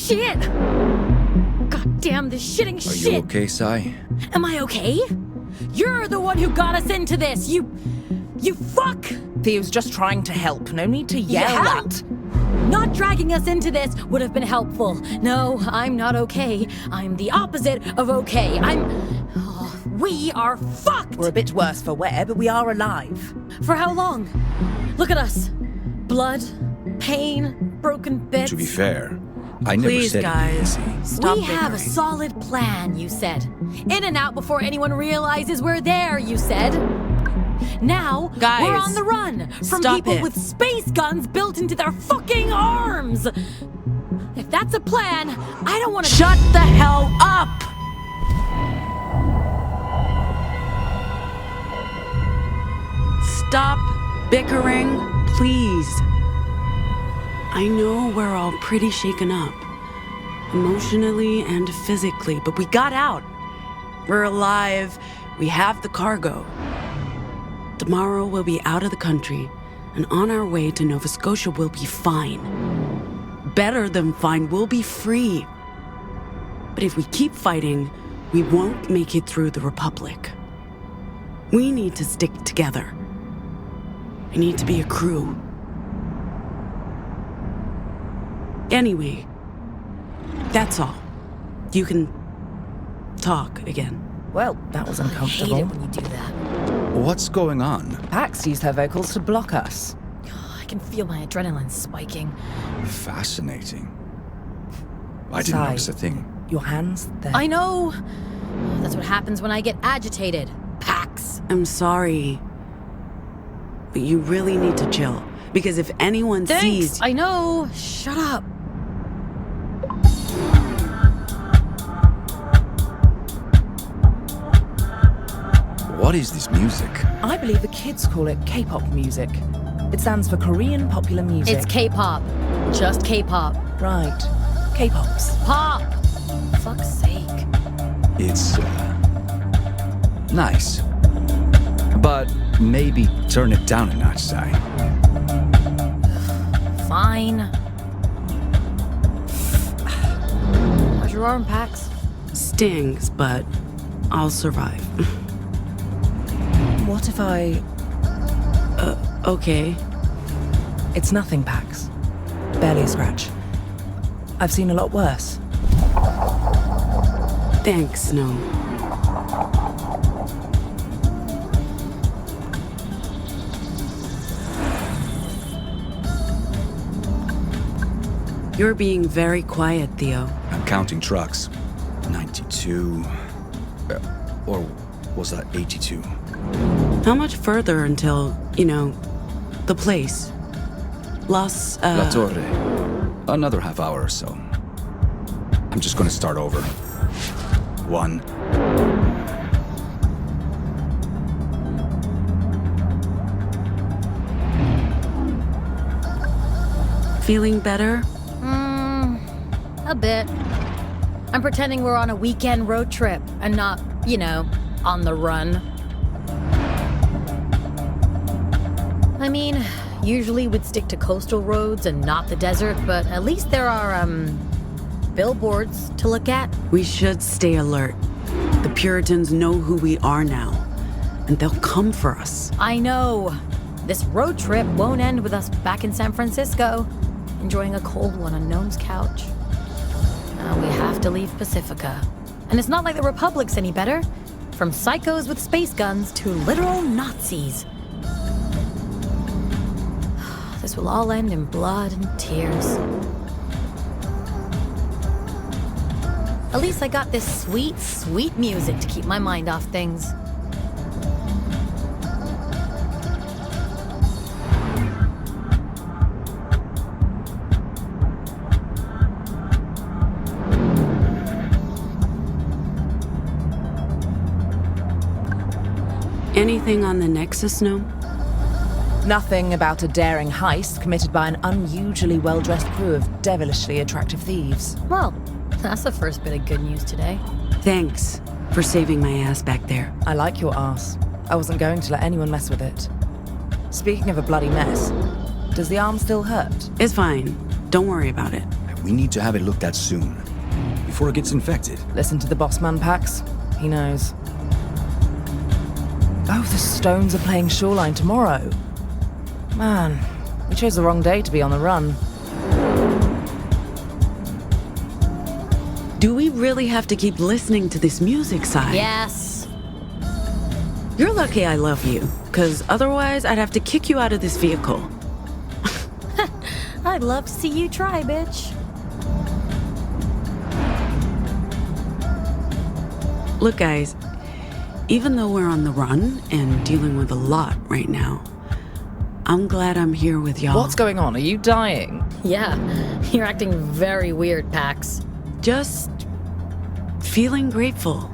Shit! God damn this shitting shit! Are you okay, Sai? Am I okay? You're the one who got us into this, you fuck! Theo's just trying to help. No need to yell at. Not dragging us into this would have been helpful. No, I'm not okay. I'm the opposite of okay. We are fucked! We're a bit worse for wear, but we are alive. For how long? Look at us. Blood, pain, broken bits. To be fair, I never Please, said guys, it easy. stop We have a bickering. solid plan, you said. In and out before anyone realizes we're there, you said. Now, Guys, we're on the run from stop people it. with space guns built into their fucking arms. If that's a plan, I don't want to— Shut the hell up! Stop bickering, please. I know we're all pretty shaken up, emotionally and physically, but we got out. We're alive. We have the cargo. Tomorrow we'll be out of the country, and on our way to Nova Scotia we'll be fine. Better than fine, we'll be free. But if we keep fighting, we won't make it through the Republic. We need to stick together. We need to be a crew. Anyway, that's all. You can talk again. Well, that was I hate uncomfortable. it when you do that. What's going on? Pax used her vocals to block us. I can feel my adrenaline spiking. Fascinating. I didn't Sai, notice a thing. Your hands, they're... I know. That's what happens when I get agitated. Pax. I'm sorry, but you really need to chill. Because if anyone Thanks. sees... I know. Shut up. What is this music? I believe the kids call it K-pop music. It stands for Korean popular music. It's K-pop. Just K-pop. Right. K-pops. Pop. Fuck's sake. It's, nice. But maybe turn it down a notch, Sai. Fine. How's your arm, Pax? Stings, but I'll survive. What if I... Okay. It's nothing, Pax. Barely a scratch. I've seen a lot worse. Thanks, Snow. You're being very quiet, Theo. I'm counting trucks. 92... or was that 82? How much further until, the place? La Torre. Another half hour or so. I'm just gonna start over. 1. Feeling better? A bit. I'm pretending we're on a weekend road trip and not, on the run. I mean, usually we'd stick to coastal roads and not the desert, but at least there are, billboards to look at. We should stay alert. The Puritans know who we are now, and they'll come for us. I know. This road trip won't end with us back in San Francisco, enjoying a cold one on Gnome's couch. Now we have to leave Pacifica. And it's not like the Republic's any better. From psychos with space guns to literal Nazis. This will all end in blood and tears. At least I got this sweet, sweet music to keep my mind off things. Anything on the Nexus, no? Nothing about a daring heist committed by an unusually well-dressed crew of devilishly attractive thieves. Well, that's the first bit of good news today. Thanks for saving my ass back there. I like your ass. I wasn't going to let anyone mess with it. Speaking of a bloody mess, does the arm still hurt? It's fine. Don't worry about it. We need to have it looked at soon, before it gets infected. Listen to the boss man, Pax. He knows. Oh, the Stones are playing Shoreline tomorrow. Man, we chose the wrong day to be on the run. Do we really have to keep listening to this music, Sai? Yes. You're lucky I love you, because otherwise I'd have to kick you out of this vehicle. I'd love to see you try, bitch. Look, guys, even though we're on the run and dealing with a lot right now, I'm glad I'm here with y'all. What's going on? Are you dying? Yeah, you're acting very weird, Pax. Just feeling grateful.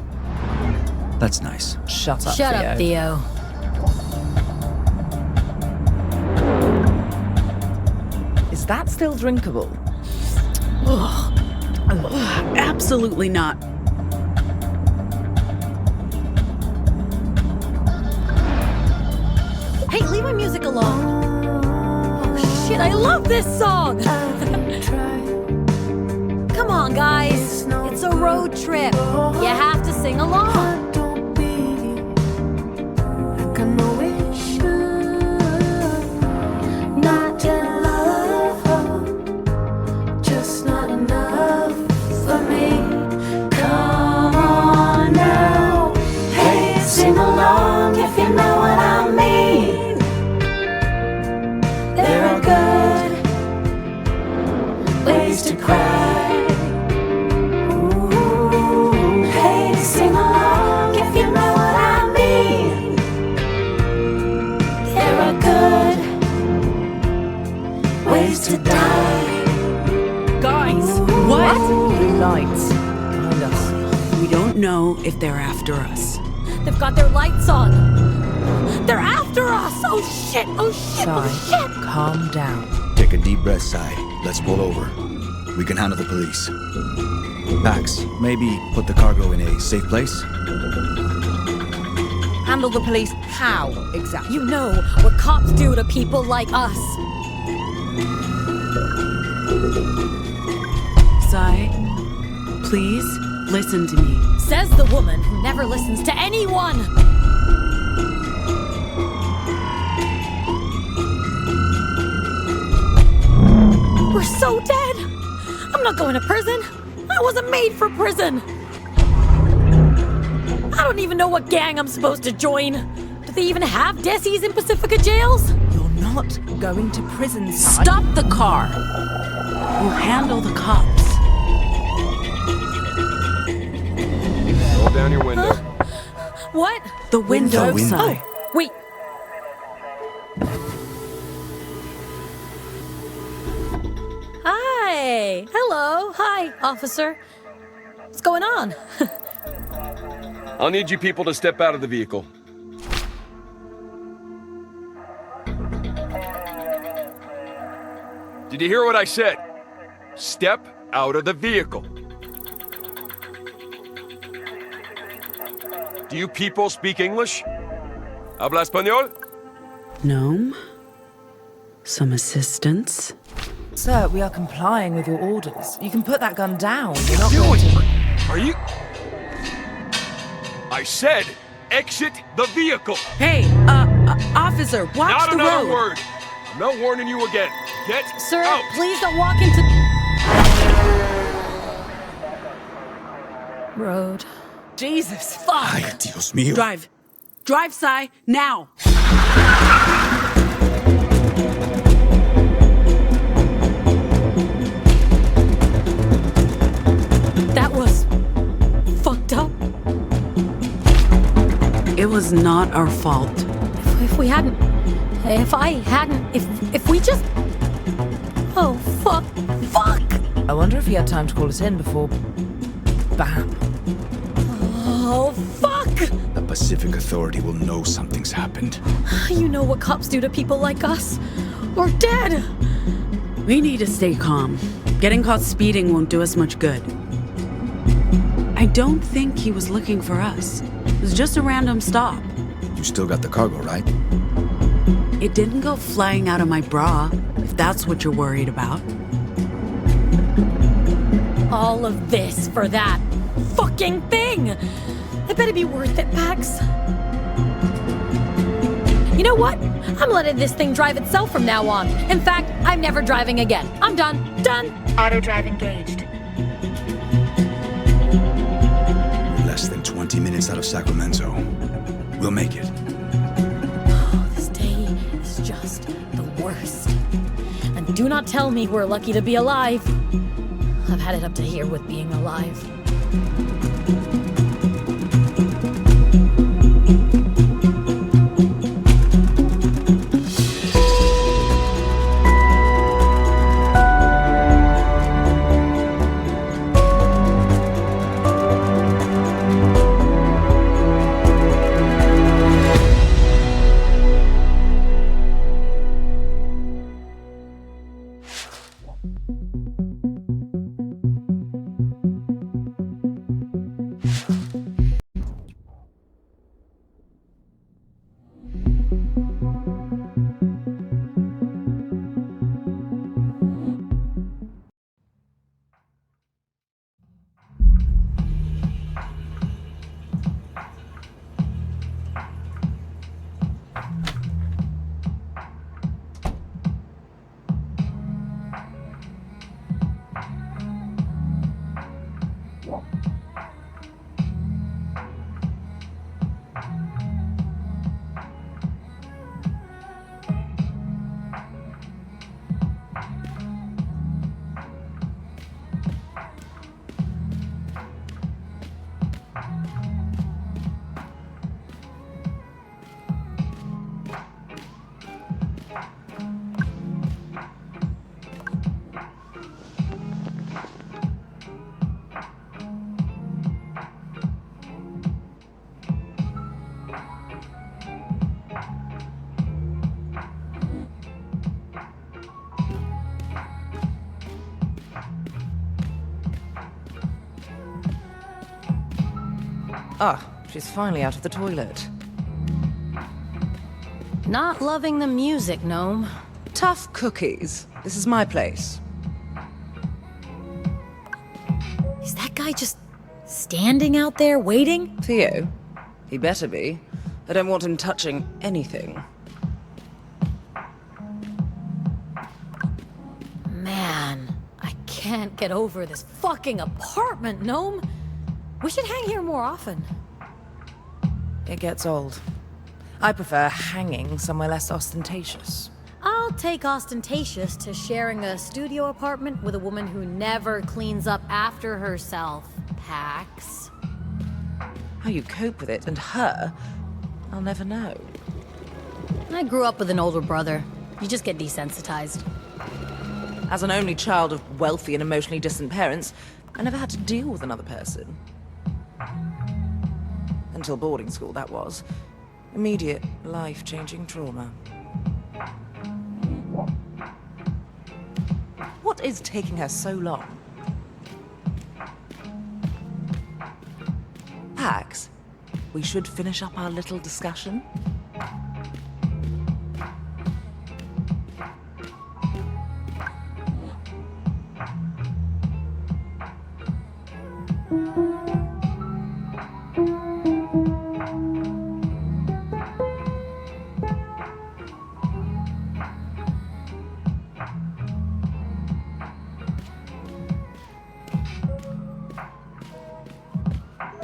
That's nice. Shut up, Shut Theo. up, Theo. Is that still drinkable? Absolutely not. Hey, leave my music alone. Oh, shit, I love this song. Come on, guys. It's a road trip. You have to sing along. Sing along if you know what I mean. There are good ways to cry. Ooh, hey, sing along if you know what I mean. There are good ways to die. Guys! What? Blue lights. Behind us. We don't know if they're after us. They've got their lights on. They're after us. Oh, shit. Oh, shit. Sai, Oh, shit. calm down. Take a deep breath, Sai. Let's pull over. We can handle the police. Pax, maybe put the cargo in a safe place? Handle the police how, exactly? You know what cops do to people like us. Sai, please listen to me. Says the woman who never listens to anyone. We're so dead. I'm not going to prison. I wasn't made for prison. I don't even know what gang I'm supposed to join. Do they even have Desies in Pacifica jails? You're not going to prison, Sai. Stop the car. We'll handle the cops. Roll down your window. What? The window, window. Sai. Wait. Hi. Hello. Hi, officer. What's going on? I'll need you people to step out of the vehicle. Did you hear what I said? Step out of the vehicle. Do you people speak English? Habla español? Gnome? Some assistance? Sir, we are complying with your orders. You can put that gun down. You're not Do going it! to... Are you... I said, exit the vehicle! Hey, officer, watch Not the another road. word! I'm not warning you again. Get Sir, out! please don't walk into... Road. Jesus, fuck! Ay, Dios mío. Drive. Drive, Sai, now. That was... fucked up. It was not our fault. If we hadn't... If I hadn't... If we just... Oh, fuck. Fuck! I wonder if he had time to call us in before... Bam. Oh, fuck! Pacific Authority will know something's happened. You know what cops do to people like us? We're dead! We need to stay calm. Getting caught speeding won't do us much good. I don't think he was looking for us. It was just a random stop. You still got the cargo, right? It didn't go flying out of my bra, if that's what you're worried about. All of this for that fucking thing! It better be worth it, Pax. You know what? I'm letting this thing drive itself from now on. In fact, I'm never driving again. I'm done. Done! Auto drive engaged. Less than 20 minutes out of Sacramento. We'll make it. Oh, this day is just the worst. And do not tell me we're lucky to be alive. I've had it up to here with being alive. Ah, she's finally out of the toilet. Not loving the music, Gnome. Tough cookies. This is my place. Is that guy just standing out there waiting? Theo? He better be. I don't want him touching anything. Man, I can't get over this fucking apartment, Gnome. We should hang here more often. It gets old. I prefer hanging somewhere less ostentatious. I'll take ostentatious to sharing a studio apartment with a woman who never cleans up after herself, Pax. How you cope with it and her, I'll never know. I grew up with an older brother. You just get desensitized. As an only child of wealthy and emotionally distant parents, I never had to deal with another person. Until boarding school, that was. Immediate, life-changing trauma. What is taking her so long? Pax, we should finish up our little discussion.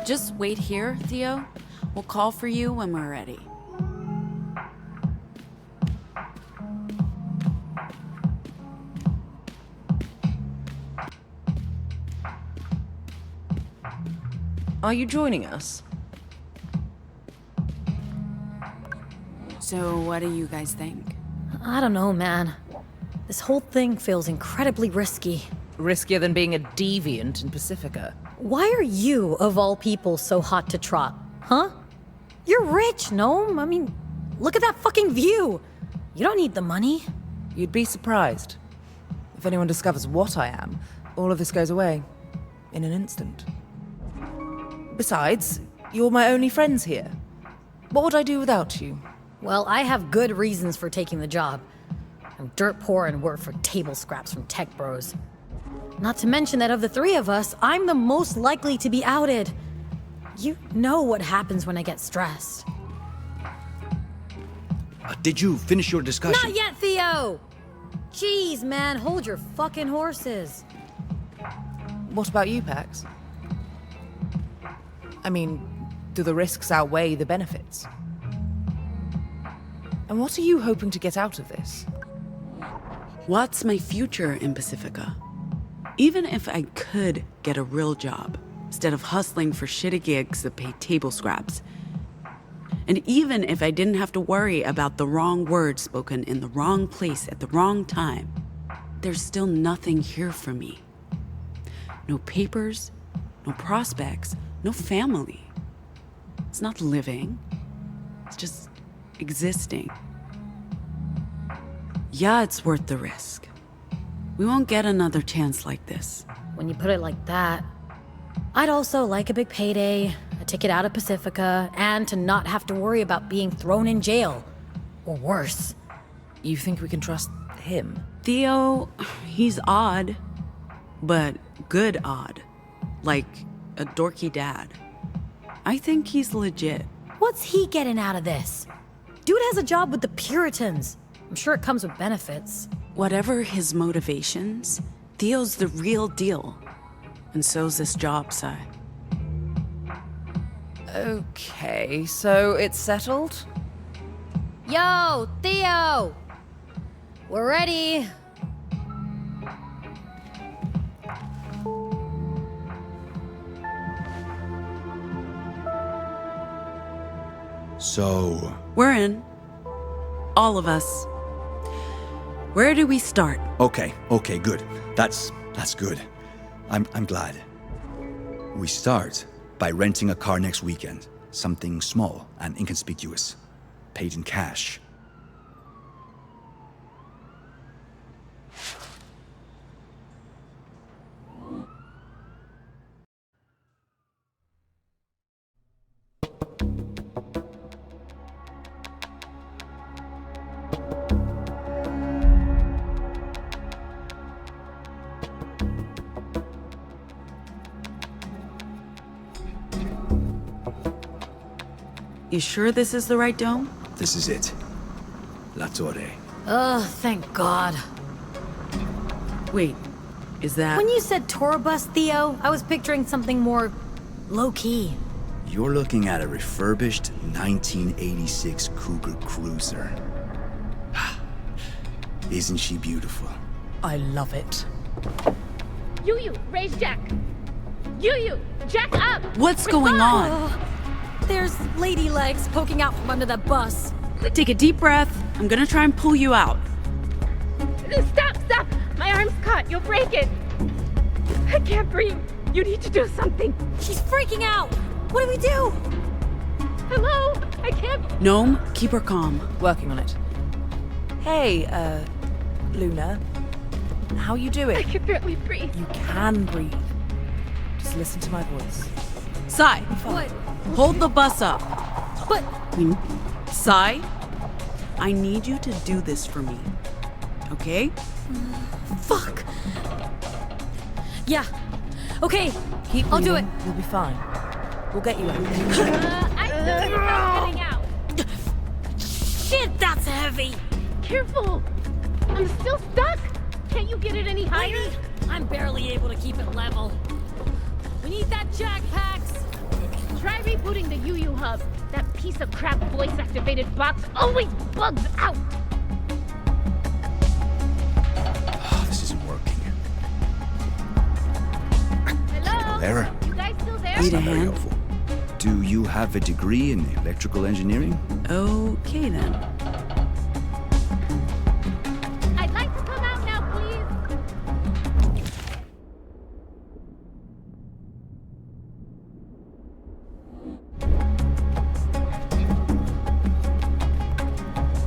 Just wait here, Theo. We'll call for you when we're ready. Are you joining us? So what do you guys think? I don't know, man. This whole thing feels incredibly risky. Riskier than being a deviant in Pacifica. Why are you, of all people, so hot to trot? Huh? You're rich, Gnome. I mean, look at that fucking view. You don't need the money. You'd be surprised. If anyone discovers what I am, all of this goes away. In an instant. Besides, you're my only friends here. What would I do without you? Well, I have good reasons for taking the job. I'm dirt poor and work for table scraps from tech bros. Not to mention that of the three of us, I'm the most likely to be outed. You know what happens when I get stressed. Did you finish your discussion? Not yet, Theo! Jeez, man, hold your fucking horses. What about you, Pax? I mean, do the risks outweigh the benefits? And what are you hoping to get out of this? What's my future in Pacifica? Even if I could get a real job, instead of hustling for shitty gigs that pay table scraps, and even if I didn't have to worry about the wrong words spoken in the wrong place at the wrong time, there's still nothing here for me. No papers, no prospects, no family. It's not living, it's just existing. Yeah, it's worth the risk. We won't get another chance like this. When you put it like that, I'd also like a big payday, a ticket out of Pacifica, and to not have to worry about being thrown in jail. Or worse. You think we can trust him? Theo, he's odd, but good odd. Like a dorky dad. I think he's legit. What's he getting out of this? Dude has a job with the Puritans. I'm sure it comes with benefits. Whatever his motivations, Theo's the real deal. And so's this job, Sai. Okay, so it's settled? Yo, Theo! We're ready. So... We're in. All of us. Where do we start? Okay, good. That's good. I'm glad. We start by renting a car next weekend. Something small and inconspicuous. Paid in cash. You sure this is the right dome? This is it. La Torre. Ugh, thank God. Wait, is that... When you said tour bus, Theo, I was picturing something more low-key. You're looking at a refurbished 1986 Cougar Cruiser. Isn't she beautiful? I love it. You, raise Jack. You, Jack up! What's going on? Oh, there's lady legs poking out from under that bus. Take a deep breath. I'm gonna try and pull you out. Stop! My arm's caught. You'll break it. I can't breathe. You need to do something. She's freaking out. What do we do? Hello? I can't... Gnome, keep her calm. Working on it. Hey, Luna. How you I doing? can barely breathe. You can breathe. Just listen to my voice. Sai, What? hold the bus up. But... Sai, I need you to do this for me. Okay? Fuck. Yeah. Okay. Keep I'll do breathing. it. You'll be fine. We'll get you out. I think I'm getting out. Shit, that's heavy. Careful. I'm still stuck. Can't you get it any higher? Lady, I'm barely able to keep it level. We need that jack, Pax. Try rebooting the UU hub. That piece of crap voice-activated box always bugs out. This isn't working. Hello? Error. You guys still there? Need a Not very hand? helpful. Do you have a degree in electrical engineering? Okay then. I'd like to come out now, please.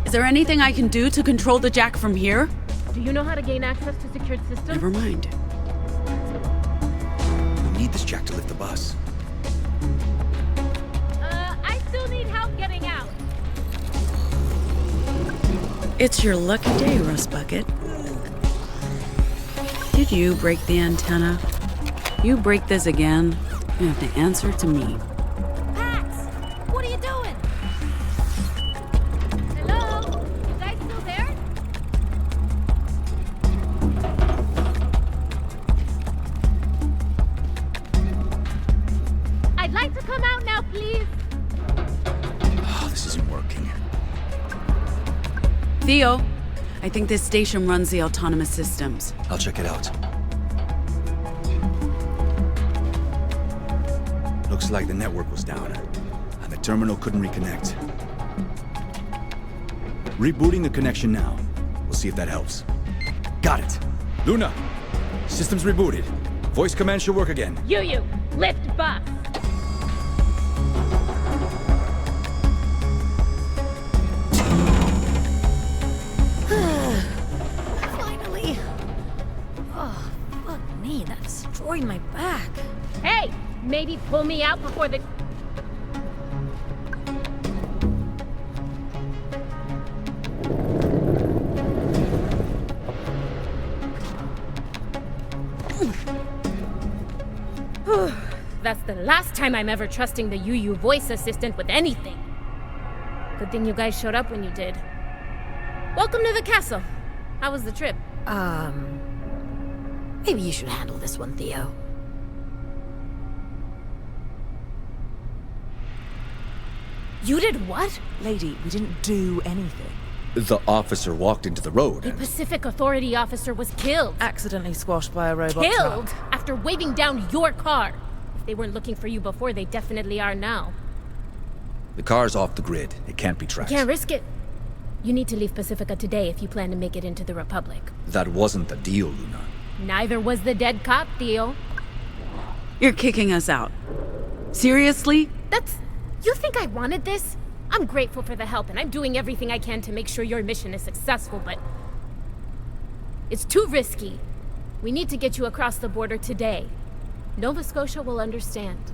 Is there anything I can do to control the jack from here? Do you know how to gain access to secured systems? Never mind. We need this jack to lift the bus. I still need help getting out. It's your lucky day, Rust Bucket. Did you break the antenna? You break this again, you have to answer to me. Pax! What are you doing? Hello? You guys still there? I'd like to come out now, please. Oh, this isn't working. Theo, I think this station runs the autonomous systems. I'll check it out. Looks like the network was down, and the terminal couldn't reconnect. Rebooting the connection now. We'll see if that helps. Got it. Luna, system's rebooted. Voice command should work again. You, lift bus. Finally. Oh, fuck me, that destroyed my back. Hey, maybe pull me out before the... That's the last time I'm ever trusting the UU voice assistant with anything. Good thing you guys showed up when you did. Welcome to the castle. How was the trip? Maybe you should handle this one, Theo. You did what? Lady, we didn't do anything. The officer walked into the road The and... Pacific Authority officer was killed. Accidentally squashed by a robot Killed truck. after waving down your car. If they weren't looking for you before, they definitely are now. The car's off the grid. It can't be tracked. Can't risk it. You need to leave Pacifica today if you plan to make it into the Republic. That wasn't the deal, Luna. Neither was the dead cop, Theo. You're kicking us out. Seriously? You think I wanted this? I'm grateful for the help, and I'm doing everything I can to make sure your mission is successful, but... it's too risky. We need to get you across the border today. Nova Scotia will understand.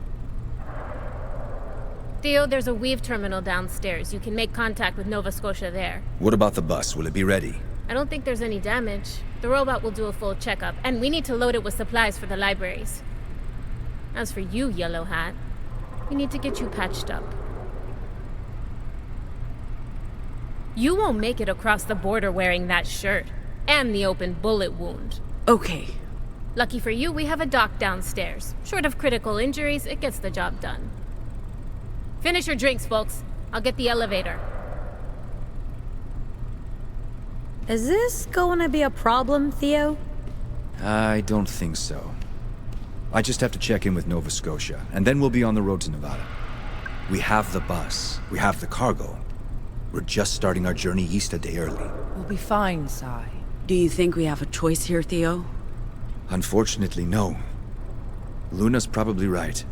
Theo, there's a Weave terminal downstairs. You can make contact with Nova Scotia there. What about the bus? Will it be ready? I don't think there's any damage. The robot will do a full checkup, and we need to load it with supplies for the libraries. As for you, Yellow Hat, we need to get you patched up. You won't make it across the border wearing that shirt, and the open bullet wound. Okay. Lucky for you, we have a doc downstairs. Short of critical injuries, it gets the job done. Finish your drinks, folks. I'll get the elevator. Is this going to be a problem, Theo? I don't think so. I just have to check in with Nova Scotia, and then we'll be on the road to Nevada. We have the bus. We have the cargo. We're just starting our journey east a day early. We'll be fine, Sai. Do you think we have a choice here, Theo? Unfortunately, no. Luna's probably right.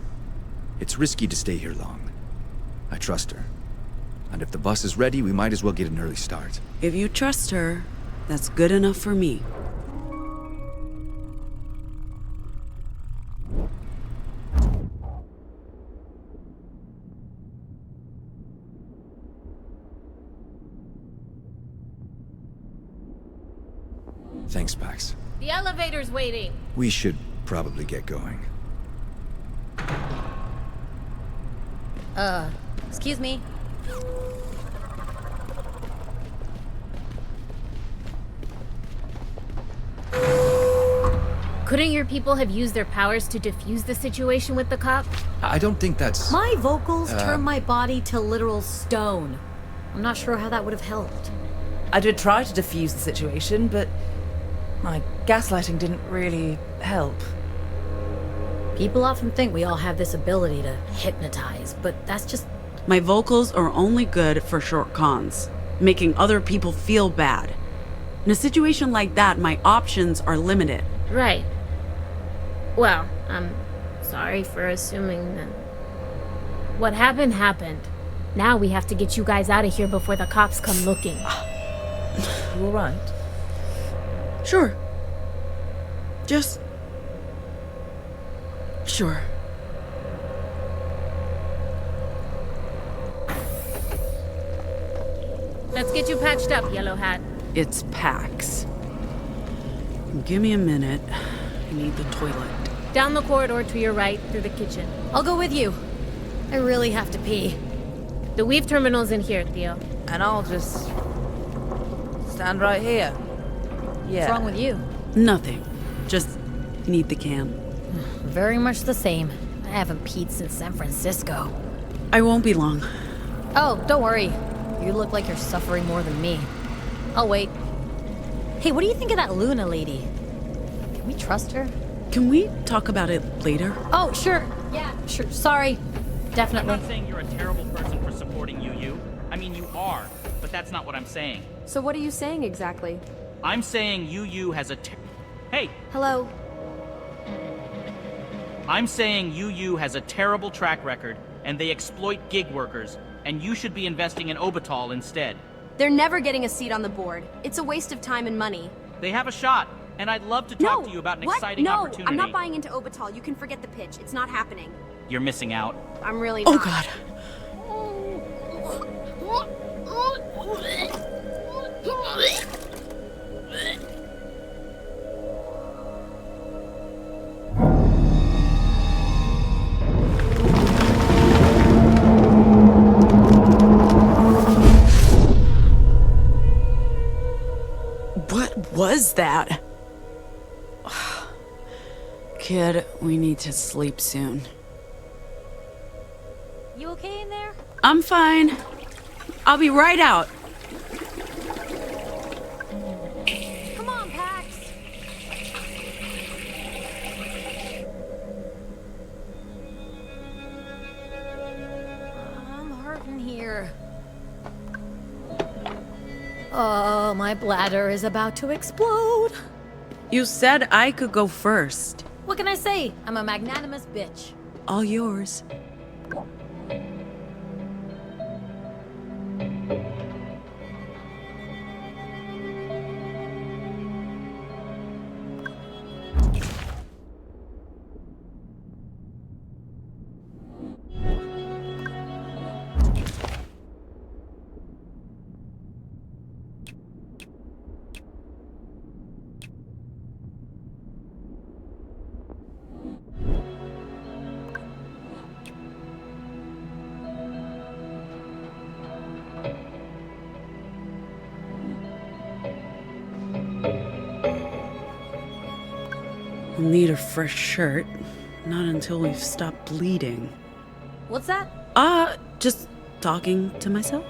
It's risky to stay here long. I trust her. And if the bus is ready, we might as well get an early start. If you trust her, that's good enough for me. Thanks, Pax. The elevator's waiting. We should probably get going. Excuse me. Couldn't your people have used their powers to defuse the situation with the cop? I don't think that's... My vocals turned my body to literal stone. I'm not sure how that would have helped. I did try to defuse the situation, but my gaslighting didn't really help. People often think we all have this ability to hypnotize, but that's just... My vocals are only good for short cons, making other people feel bad. In a situation like that, my options are limited. Right. Well, I'm sorry for assuming that... What happened, happened. Now we have to get you guys out of here before the cops come looking. You all right? Sure. Just... Sure. Let's get you patched up, Yellow Hat. It's Pax. Give me a minute. I need the toilet. Down the corridor to your right, through the kitchen. I'll go with you. I really have to pee. The weave terminal's in here, Theo. And I'll just stand right here. Yeah. What's wrong with you? Nothing. Just need the can. Very much the same. I haven't peed since San Francisco. I won't be long. Oh, don't worry. You look like you're suffering more than me. I'll wait. Hey, what do you think of that Luna lady? Can we trust her? Can we talk about it later? Oh, sure. Yeah, sure. Sorry. I'm Definitely. not saying you're a terrible person for supporting UU. I mean, you are, but that's not what I'm saying. So what are you saying exactly? I'm saying UU has a Hey! Hello. I'm saying UU has a terrible track record, and they exploit gig workers, and you should be investing in Obital instead. They're never getting a seat on the board. It's a waste of time and money. They have a shot, and I'd love to talk to you about an exciting opportunity. No, I'm not buying into Obital. You can forget the pitch. It's not happening. You're missing out. I'm really not. Oh god. What was that? Kid, we need to sleep soon. You okay in there? I'm fine. I'll be right out. Come on, Pax. I'm hurting here. Oh, my bladder is about to explode. You said I could go first. What can I say? I'm a magnanimous bitch. All yours. We'll need a fresh shirt. Not until we've stopped bleeding. What's that? Just talking to myself.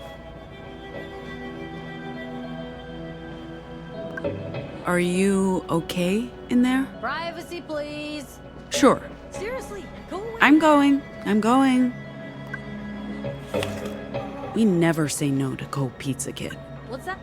Are you okay in there? Privacy, please. Sure. Seriously, go away. I'm going. We never say no to Cold Pizza Kid. What's that?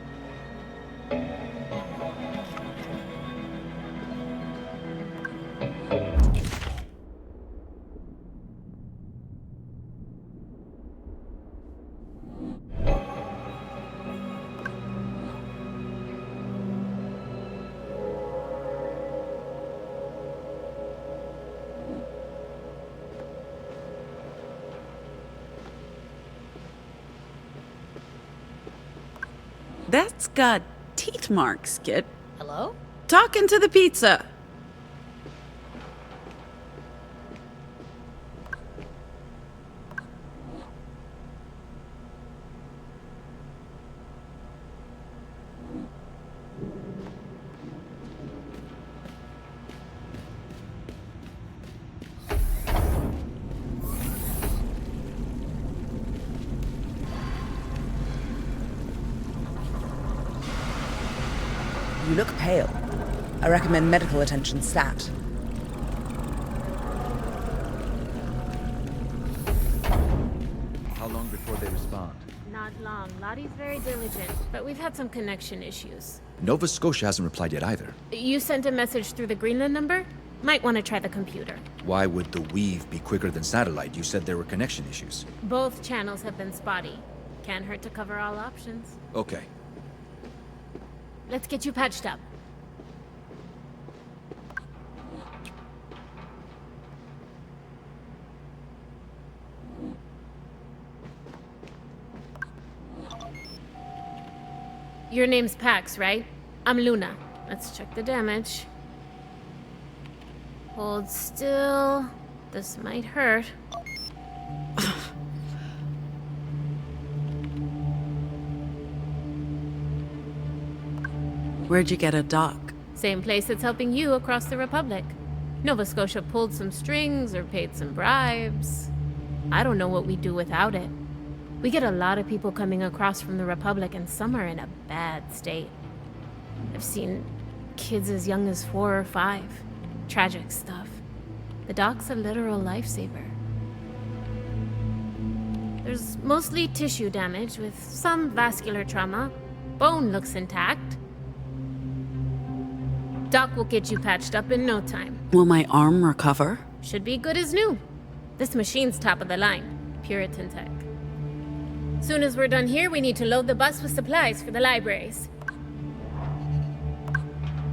That's got teeth marks, Kid. Hello? Talking to the pizza. You look pale. I recommend medical attention stat. How long before they respond? Not long. Lottie's very diligent, but we've had some connection issues. Nova Scotia hasn't replied yet either. You sent a message through the Greenland number? Might want to try the computer. Why would the weave be quicker than satellite? You said there were connection issues. Both channels have been spotty. Can't hurt to cover all options. Okay. Let's get you patched up. Your name's Pax, right? I'm Luna. Let's check the damage. Hold still. This might hurt. Where'd you get a dock? Same place that's helping you across the Republic. Nova Scotia pulled some strings or paid some bribes. I don't know what we'd do without it. We get a lot of people coming across from the Republic, and some are in a bad state. I've seen kids as young as 4 or 5. Tragic stuff. The dock's a literal lifesaver. There's mostly tissue damage with some vascular trauma. Bone looks intact. Doc will get you patched up in no time. Will my arm recover? Should be good as new. This machine's top of the line. Puritan tech. Soon as we're done here, we need to load the bus with supplies for the libraries.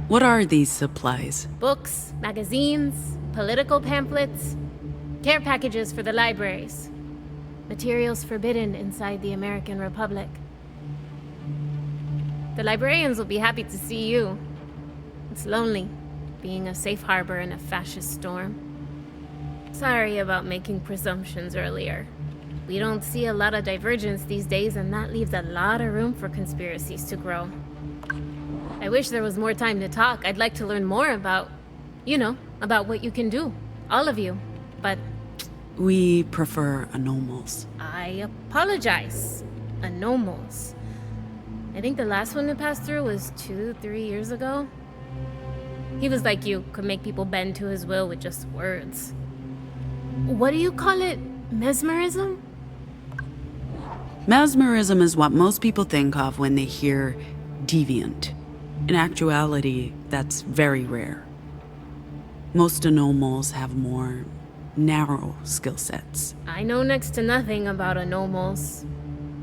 What are these supplies? Books, magazines, political pamphlets, care packages for the libraries. Materials forbidden inside the American Republic. The librarians will be happy to see you. It's lonely, being a safe harbor in a fascist storm. Sorry about making presumptions earlier. We don't see a lot of divergence these days, and that leaves a lot of room for conspiracies to grow. I wish there was more time to talk. I'd like to learn more about, about what you can do. All of you. But We prefer anomals. I apologize. Anomals. I think the last one to pass through was 2-3 years ago. He was like you, could make people bend to his will with just words. What do you call it? Mesmerism? Mesmerism is what most people think of when they hear deviant. In actuality, that's very rare. Most anomals have more narrow skill sets. I know next to nothing about anomals,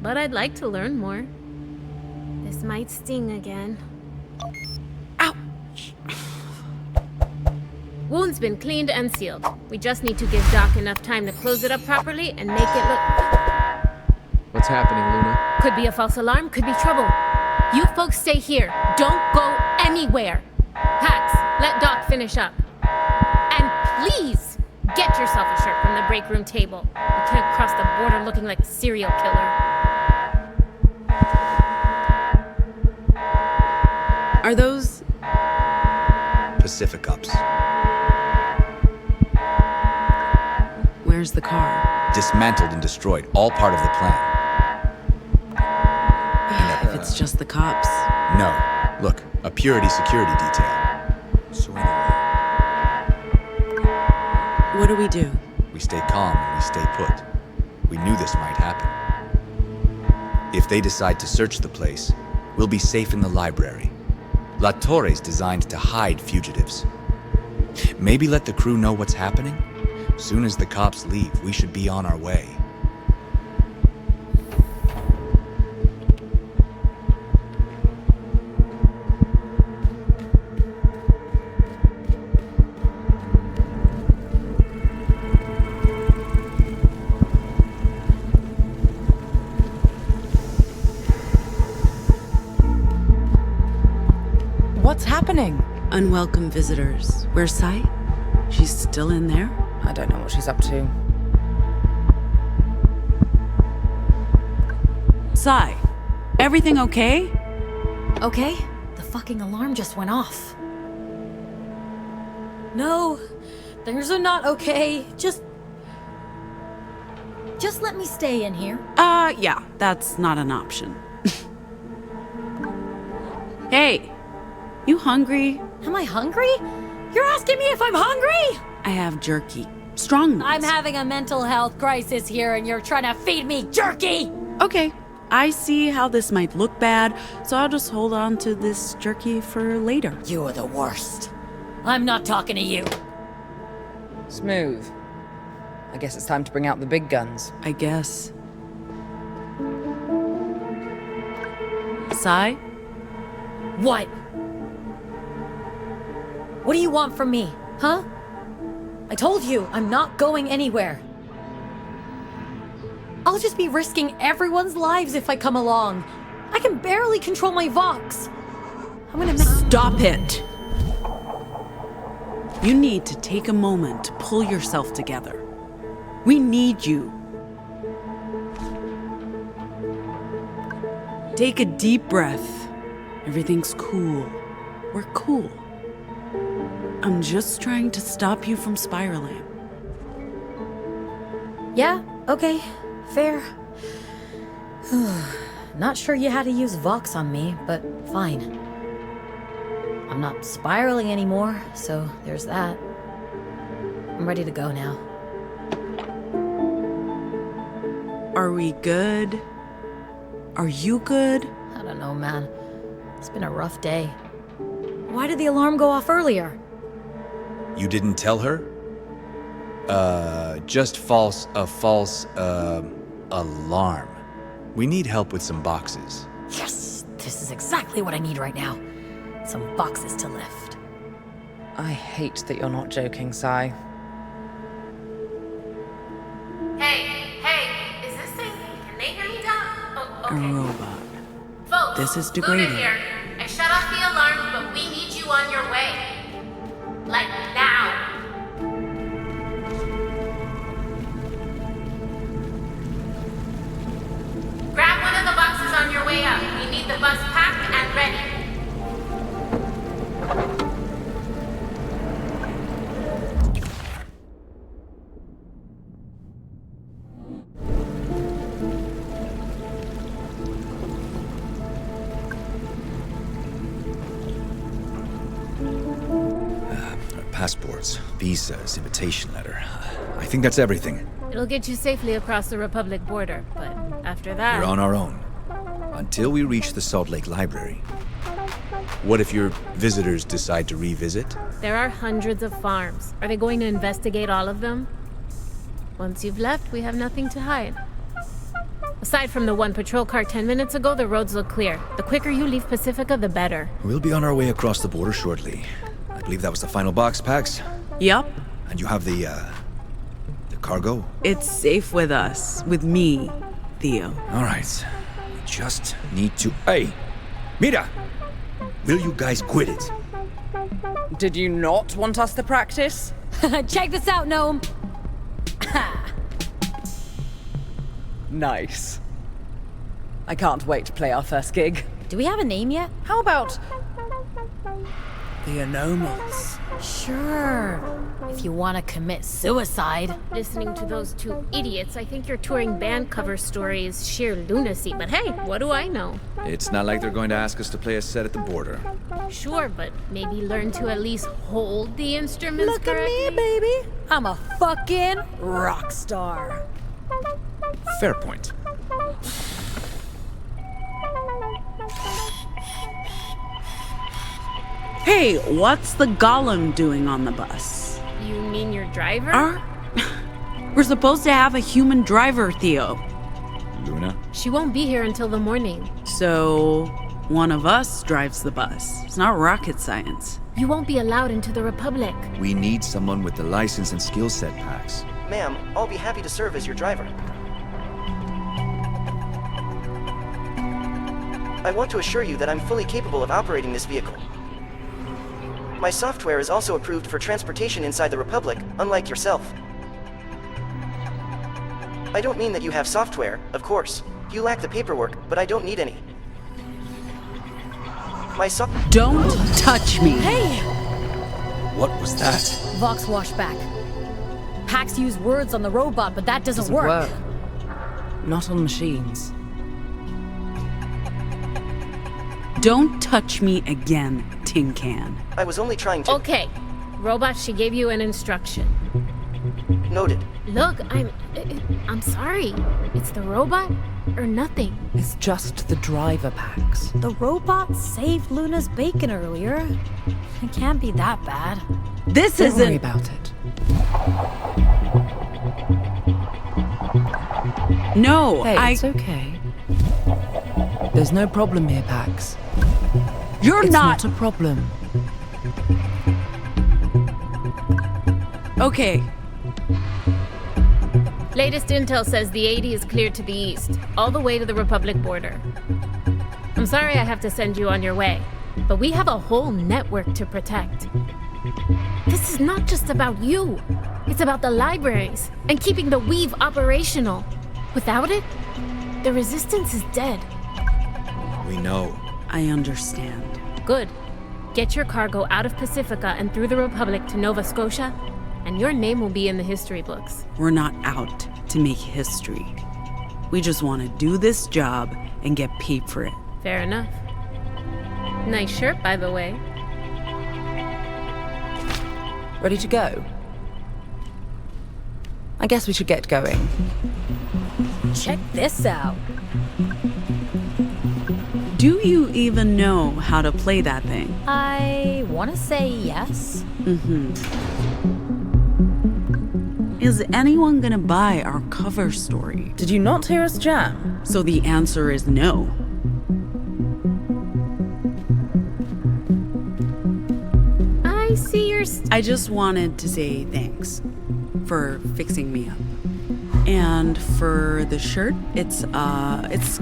but I'd like to learn more. This might sting again. Ouch! Wound's been cleaned and sealed. We just need to give Doc enough time to close it up properly and make it look... What's happening, Luna? Could be a false alarm, could be trouble. You folks stay here. Don't go anywhere. Pax, let Doc finish up. And please, get yourself a shirt from the break room table. You can't cross the border looking like a serial killer. Are those... Pacific Ups. Where's the car? Dismantled and destroyed, all part of the plan. If it's just the cops. No. Look, a purity security detail. So anyway, What do we do? we stay calm and we stay put. We knew this might happen. If they decide to search the place, we'll be safe in the library. La Torre's designed to hide fugitives. Maybe let the crew know what's happening? Soon as the cops leave, we should be on our way. What's happening? Unwelcome visitors. Where's Sai? She's still in there? I don't know what she's up to. Sai, everything okay? Okay? The fucking alarm just went off. No, things are not okay. Just let me stay in here. Yeah, that's not an option. Hey, you hungry? Am I hungry? You're asking me if I'm hungry? I have jerky. Strong ones. I'm having a mental health crisis here and you're trying to feed me jerky! Okay, I see how this might look bad, so I'll just hold on to this jerky for later. You're the worst. I'm not talking to you. Smooth. I guess it's time to bring out the big guns. I guess. Sai? What? What do you want from me, huh? I told you, I'm not going anywhere. I'll just be risking everyone's lives if I come along. I can barely control my Vox. I'm gonna Stop it! You need to take a moment to pull yourself together. We need you. Take a deep breath. Everything's cool. We're cool. I'm just trying to stop you from spiraling. Yeah, okay, fair. Not sure you had to use Vox on me, but fine. I'm not spiraling anymore, so there's that. I'm ready to go now. Are we good? Are you good? I don't know, man. It's been a rough day. Why did the alarm go off earlier? You didn't tell her? Just a false alarm. We need help with some boxes. Yes! This is exactly what I need right now. Some boxes to lift. I hate that you're not joking, Sai. Hey, is this thing... Can they hear me down? Oh, A okay. robot. Folks, This is Luna degrading. here. I shut off the alarm, but we need you on your way. Like, now. Grab one of the boxes on your way up. We need the bus packed and ready. Passports, visas, invitation letter. I think that's everything. It'll get you safely across the Republic border, but after that... We're on our own. Until we reach the Salt Lake Library. What if your visitors decide to revisit? There are hundreds of farms. Are they going to investigate all of them? Once you've left, we have nothing to hide. Aside from the one patrol car 10 minutes ago, the roads look clear. The quicker you leave Pacifica, the better. We'll be on our way across the border shortly. I believe that was the final box, Pax. Yup. And you have the cargo? It's safe with us. With me, Theo. All right. We just need to... Hey! Mira! Will you guys quit it? Did you not want us to practice? Check this out, Gnome! Nice. I can't wait to play our first gig. Do we have a name yet? How about... the Anomals? Sure. If you want to commit suicide. Listening to those two idiots, I think your touring band cover story is sheer lunacy, but hey, what do I know? It's not like they're going to ask us to play a set at the border. Sure, but maybe learn to at least hold the instruments Look at correctly. me, baby. I'm a fucking rock star. Fair point. Hey, what's the golem doing on the bus? You mean your driver? We're supposed to have a human driver, Theo. Luna? She won't be here until the morning. So, one of us drives the bus. It's not rocket science. You won't be allowed into the Republic. We need someone with the license and skill set, Pax. Ma'am, I'll be happy to serve as your driver. I want to assure you that I'm fully capable of operating this vehicle. My software is also approved for transportation inside the Republic, unlike yourself. I don't mean that you have software, of course. You lack the paperwork, but I don't need any. Don't touch me! Hey! What was that? Vox washback. Pax used words on the robot, but that doesn't work. Not on machines. Don't touch me again, Tin Can. I was only trying to... Okay. Robot, she gave you an instruction. Noted. Look, I'm sorry. It's the robot or nothing. It's just the driver, Pax. The robot saved Luna's bacon earlier. It can't be that bad. This Don't isn't... worry about it. No, Hey, it's okay. There's no problem here, Pax. You're It's not. not a problem. Okay, Latest intel says the 80 is cleared to the east, all the way to the Republic border. I'm sorry I have to send you on your way, but we have a whole network to protect. This is not just about you. It's about the libraries and keeping the Weave operational. Without it, the Resistance is dead. We know. I understand. Good. Get your cargo out of Pacifica and through the Republic to Nova Scotia, and your name will be in the history books. We're not out to make history. We just want to do this job and get paid for it. Fair enough. Nice shirt, by the way. Ready to go? I guess we should get going. Check this out. Do you even know how to play that thing? I want to say yes. Is anyone gonna buy our cover story? Did you not hear us jam? So the answer is no. I see your I just wanted to say thanks for fixing me up. And for the shirt, it's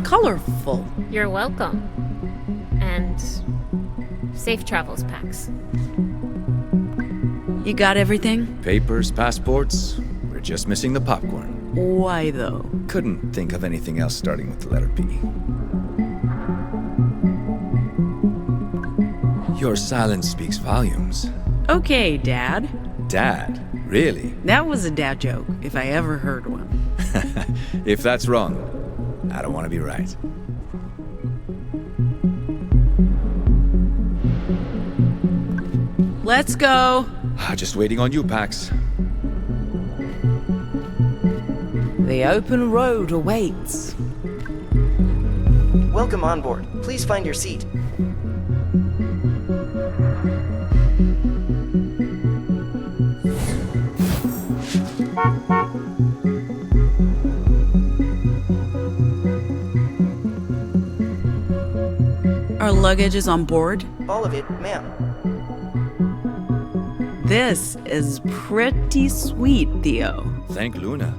colorful. You're welcome. And safe travels, Pax. You got everything? Papers, passports. We're just missing the popcorn. Why though? Couldn't think of anything else starting with the letter P. Your silence speaks volumes. Okay, Dad. Dad? Really? That was a dad joke, if I ever heard one. If that's wrong, I don't want to be right. Let's go. Just waiting on you, Pax. The open road awaits. Welcome on board. Please find your seat. Our luggage is on board. All of it, ma'am. This is pretty sweet, Theo. Thank Luna.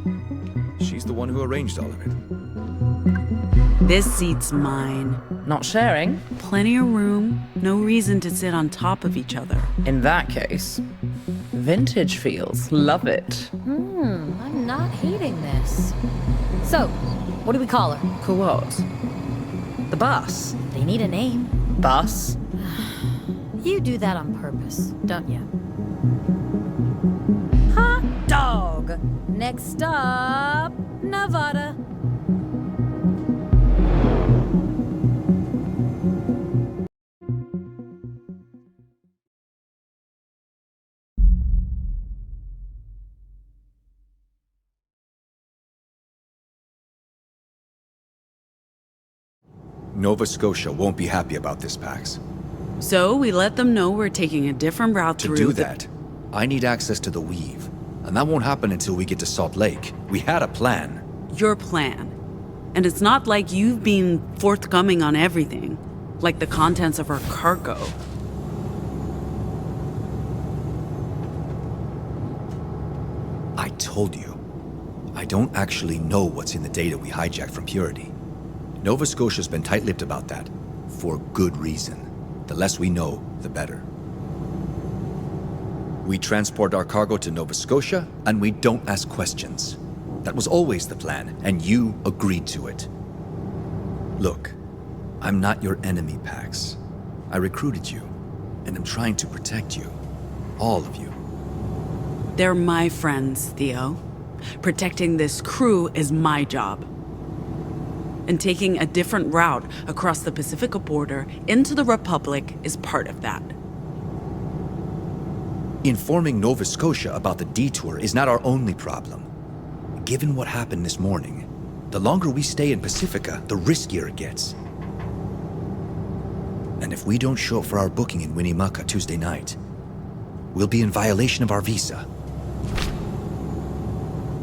She's the one who arranged all of it. This seat's mine. Not sharing? Plenty of room, no reason to sit on top of each other. In that case, vintage feels. Love it. I'm not hating this. So, what do we call her? Cool what? The bus? They need a name. Bus? You do that on purpose, don't you? Hot dog! Next stop, Nevada. Nova Scotia won't be happy about this, Pax. So we let them know we're taking a different route To through do that, I need access to the Weave. And that won't happen until we get to Salt Lake. We had a plan. Your plan. And it's not like you've been forthcoming on everything, like the contents of our cargo. I told you. I don't actually know what's in the data we hijacked from Purity. Nova Scotia's been tight-lipped about that, for good reason. The less we know, the better. We transport our cargo to Nova Scotia, and we don't ask questions. That was always the plan, and you agreed to it. Look, I'm not your enemy, Pax. I recruited you, and I'm trying to protect you. All of you. They're my friends, Theo. Protecting this crew is my job. And taking a different route across the Pacifica border into the Republic is part of that. Informing Nova Scotia about the detour is not our only problem. Given what happened this morning, the longer we stay in Pacifica, the riskier it gets. And if we don't show up for our booking in Winnemucca Tuesday night, we'll be in violation of our visa.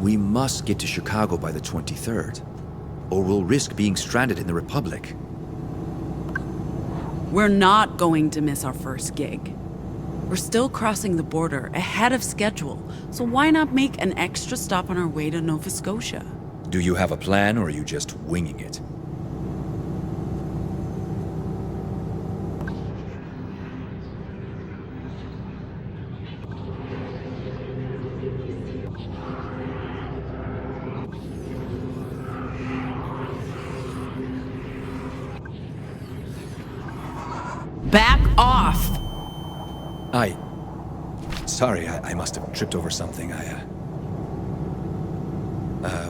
We must get to Chicago by the 23rd, or we'll risk being stranded in the Republic. We're not going to miss our first gig. We're still crossing the border ahead of schedule, so why not make an extra stop on our way to Nova Scotia? Do you have a plan, or are you just winging it? Back off! Sorry, I must have tripped over something.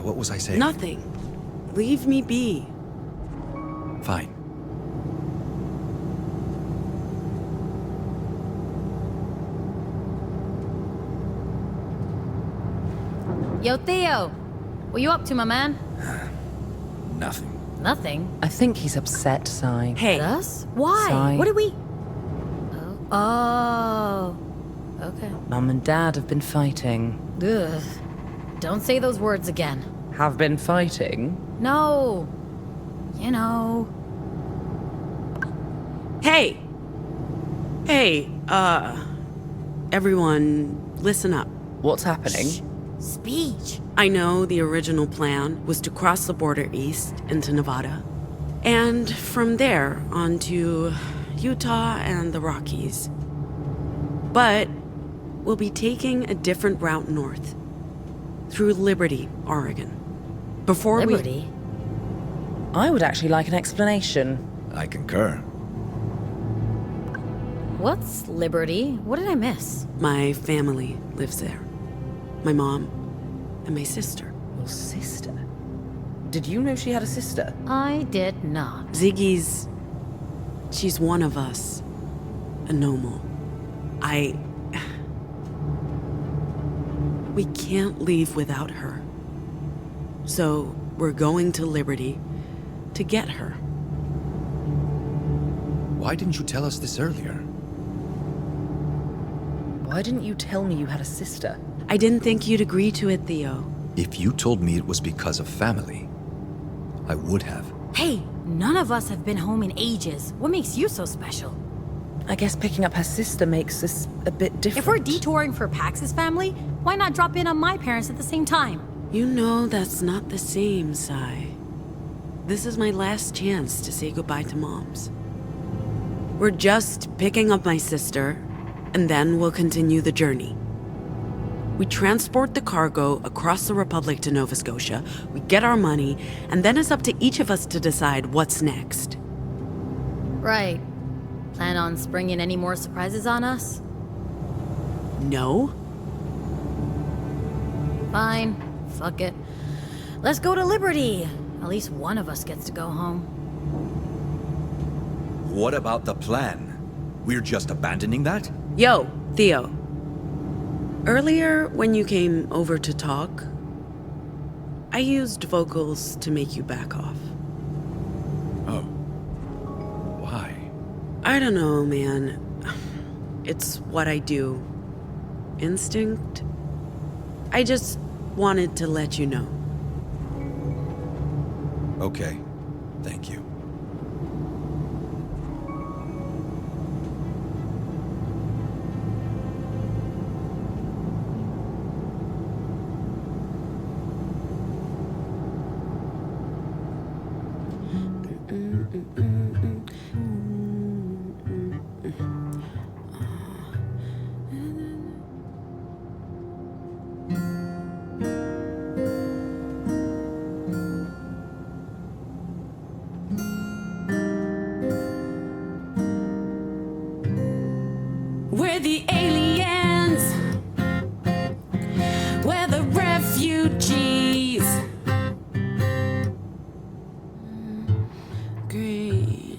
What was I saying? Nothing. Leave me be. Fine. Yo, Theo! What you up to, my man? Nothing. Nothing? I think he's upset, Sai. Hey. Us? Why? Sai. What did we... Oh. Okay. Mum and Dad have been fighting. Ugh. Don't say those words again. Have been fighting? No. You know. Hey! Hey, everyone, listen up. What's happening? Speech. I know the original plan was to cross the border east into Nevada, and from there on to Utah and the Rockies. But we'll be taking a different route north, through Liberty, Oregon. Before Liberty? I would actually like an explanation. I concur. What's Liberty? What did I miss? My family lives there. My mom and my sister. Your sister? Did you know she had a sister? I did not. Ziggy's... she's one of us. A normal. We can't leave without her. So we're going to Liberty to get her. Why didn't you tell us this earlier? Why didn't you tell me you had a sister? I didn't think you'd agree to it, Theo. If you told me it was because of family, I would have. Hey, none of us have been home in ages. What makes you so special? I guess picking up her sister makes this a bit different. If we're detouring for Pax's family, why not drop in on my parents at the same time? You know that's not the same, Sai. This is my last chance to say goodbye to Moms. We're just picking up my sister, and then we'll continue the journey. We transport the cargo across the Republic to Nova Scotia, we get our money, and then it's up to each of us to decide what's next. Right. Plan on springing any more surprises on us? No? Fine. Fuck it. Let's go to Liberty. At least one of us gets to go home. What about the plan? We're just abandoning that? Yo, Theo. Earlier, when you came over to talk, I used vocals to make you back off. Oh. Why? I don't know, man. It's what I do. Instinct? I just wanted to let you know. Okay. Thank you. We're the aliens. We're the refugees. Great.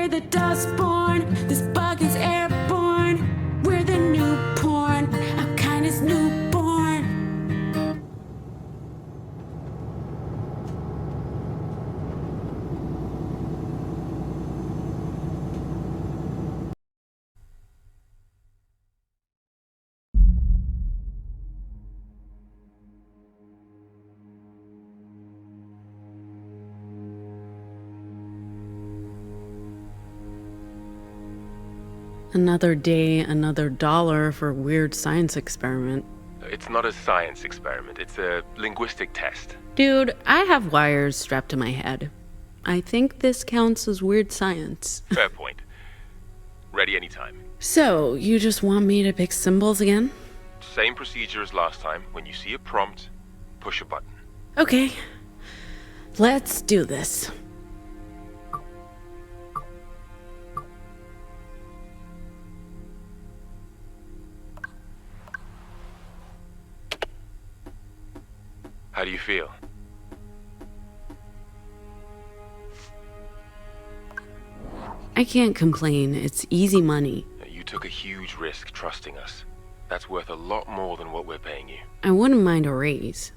We're the Dustborn. This bug is airborne. We're the new porn. Our kind is newborn. Another day, another dollar for a weird science experiment. It's not a science experiment, it's a linguistic test. Dude, I have wires strapped to my head. I think this counts as weird science. Fair point. Ready anytime. So, you just want me to pick symbols again? Same procedure as last time. When you see a prompt, push a button. Okay. Let's do this. How do you feel? I can't complain. It's easy money. You took a huge risk trusting us. That's worth a lot more than what we're paying you. I wouldn't mind a raise.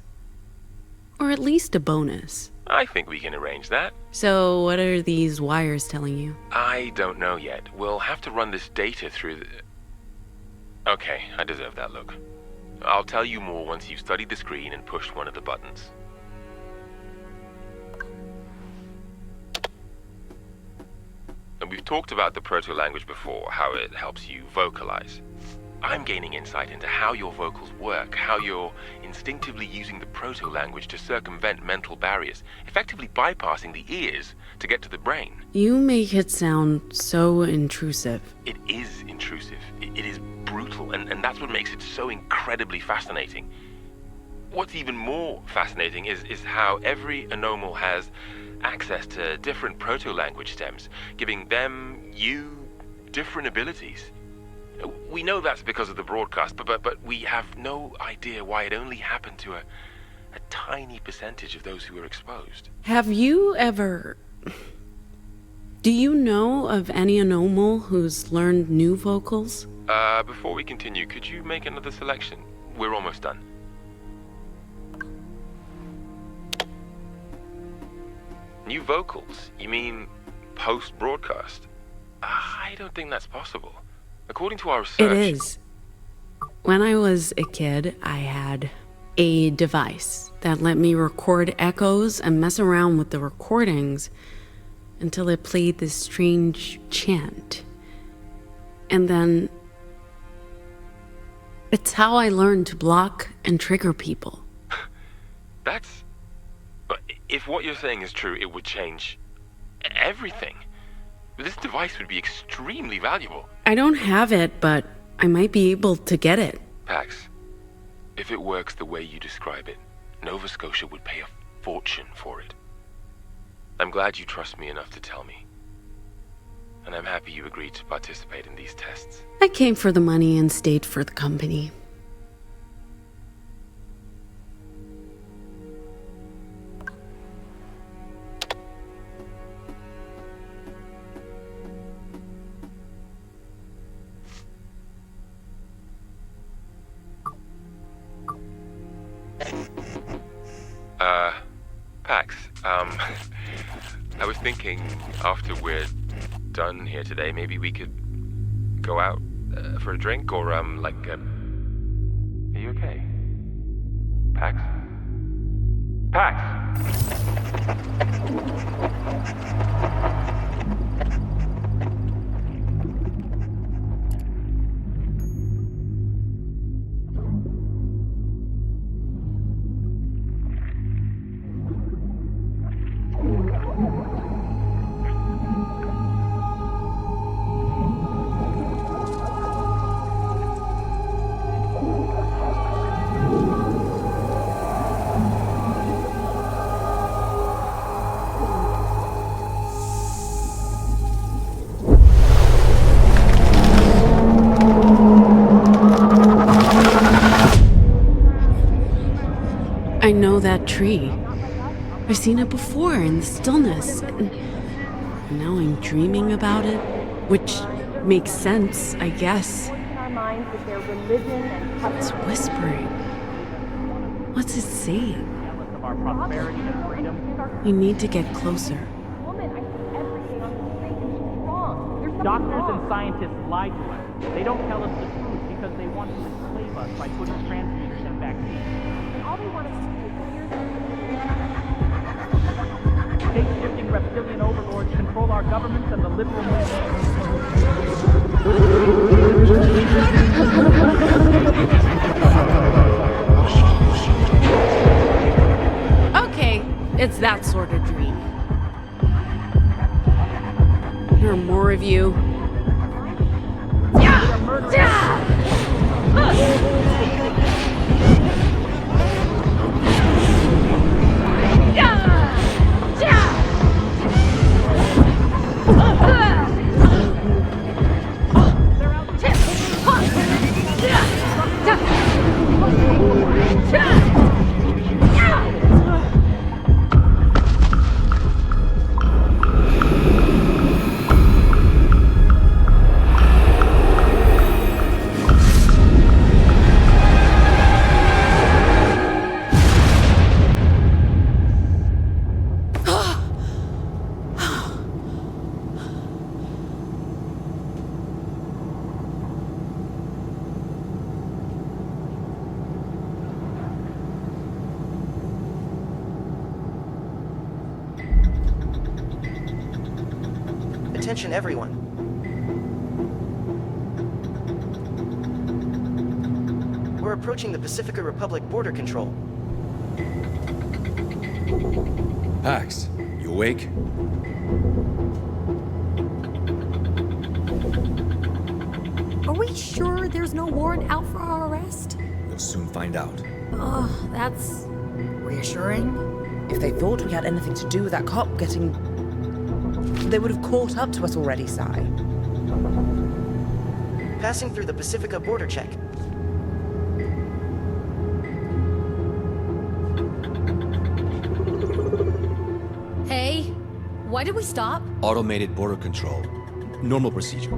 Or at least a bonus. I think we can arrange that. So, what are these wires telling you? I don't know yet. We'll have to run this data through the... Okay, I deserve that look. I'll tell you more once you've studied the screen and pushed one of the buttons. And we've talked about the proto-language before, how it helps you vocalize. I'm gaining insight into how your vocals work, how you're instinctively using the proto-language to circumvent mental barriers, effectively bypassing the ears to get to the brain. You make it sound so intrusive. It is intrusive. It is brutal, and that's what makes it so incredibly fascinating. What's even more fascinating is how every anomal has access to different proto-language stems, giving them, you, different abilities. We know that's because of the broadcast, but we have no idea why it only happened to a tiny percentage of those who were exposed. Have you ever... Do you know of any anomal who's learned new vocals? Before we continue, could you make another selection? We're almost done. New vocals? You mean post-broadcast? I don't think that's possible. According to our research... It is. When I was a kid, I had a device that let me record echoes and mess around with the recordings until it played this strange chant. And then... it's how I learned to block and trigger people. That's... But if what you're saying is true, it would change everything. This device would be extremely valuable. I don't have it, but I might be able to get it. Pax, if it works the way you describe it, Nova Scotia would pay a fortune for it. I'm glad you trust me enough to tell me. And I'm happy you agreed to participate in these tests. I came for the money and stayed for the company. Pax, I was thinking after we're done here today, maybe we could go out for a drink or, are you okay? Pax? Pax! I know that tree. I've seen it before in the stillness. And now I'm dreaming about it, which makes sense, I guess. It's whispering. What's it saying? We need to get closer. Doctors and scientists lie to us. They don't tell us the truth because they want to enslave us by putting transmitters and vaccines. All they want us to do is shape-shifting reptilian overlords control our governments and the liberal Okay, it's that sort of dream. There are more of you. Attention everyone. We're approaching the Pacifica Republic border control. Pax, you awake? Are we sure there's no warrant out for our arrest? We'll soon find out. Oh, that's reassuring. If they thought we had anything to do with that cop getting... They would have caught up to us already, Sai. Passing through the Pacifica border check. Hey, why did we stop? Automated border control. Normal procedure.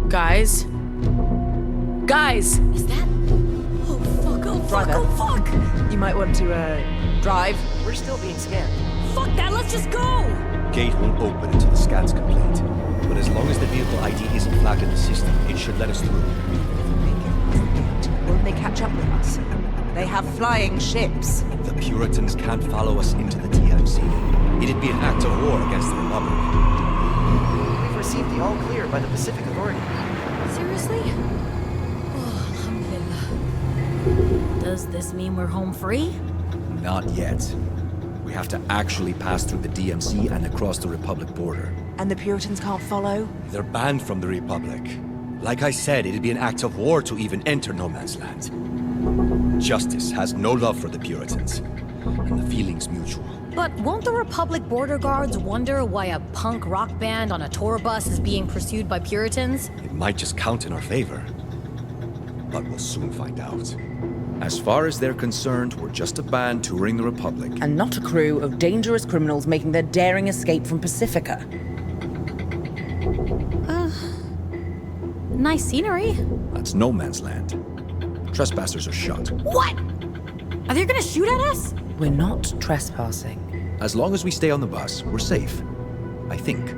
Guys? Guys! Is that... Oh, fuck, oh, fuck, Driver. oh, fuck! You might want to, drive. We're still being scanned. Fuck that, let's just go! Gate won't open until the scan's complete. But as long as the vehicle ID isn't flagged in the system, it should let us through. Won't they catch up with us? They have flying ships. The Puritans can't follow us into the DMC. It'd be an act of war against the Republic. We've received the all clear by the Pacific Authority. Seriously? Oh, alhamdulillah. Does this mean we're home free? Not yet. We have to actually pass through the DMC and across the Republic border. And the Puritans can't follow? They're banned from the Republic. Like I said, it'd be an act of war to even enter no man's land. Justice has no love for the Puritans, and the feeling's mutual. But won't the Republic border guards wonder why a punk rock band on a tour bus is being pursued by Puritans? It might just count in our favor. But we'll soon find out. As far as they're concerned, we're just a band touring the Republic. And not a crew of dangerous criminals making their daring escape from Pacifica. Nice scenery. That's no man's land. Trespassers are shot. What? Are they gonna shoot at us? We're not trespassing. As long as we stay on the bus, we're safe. I think.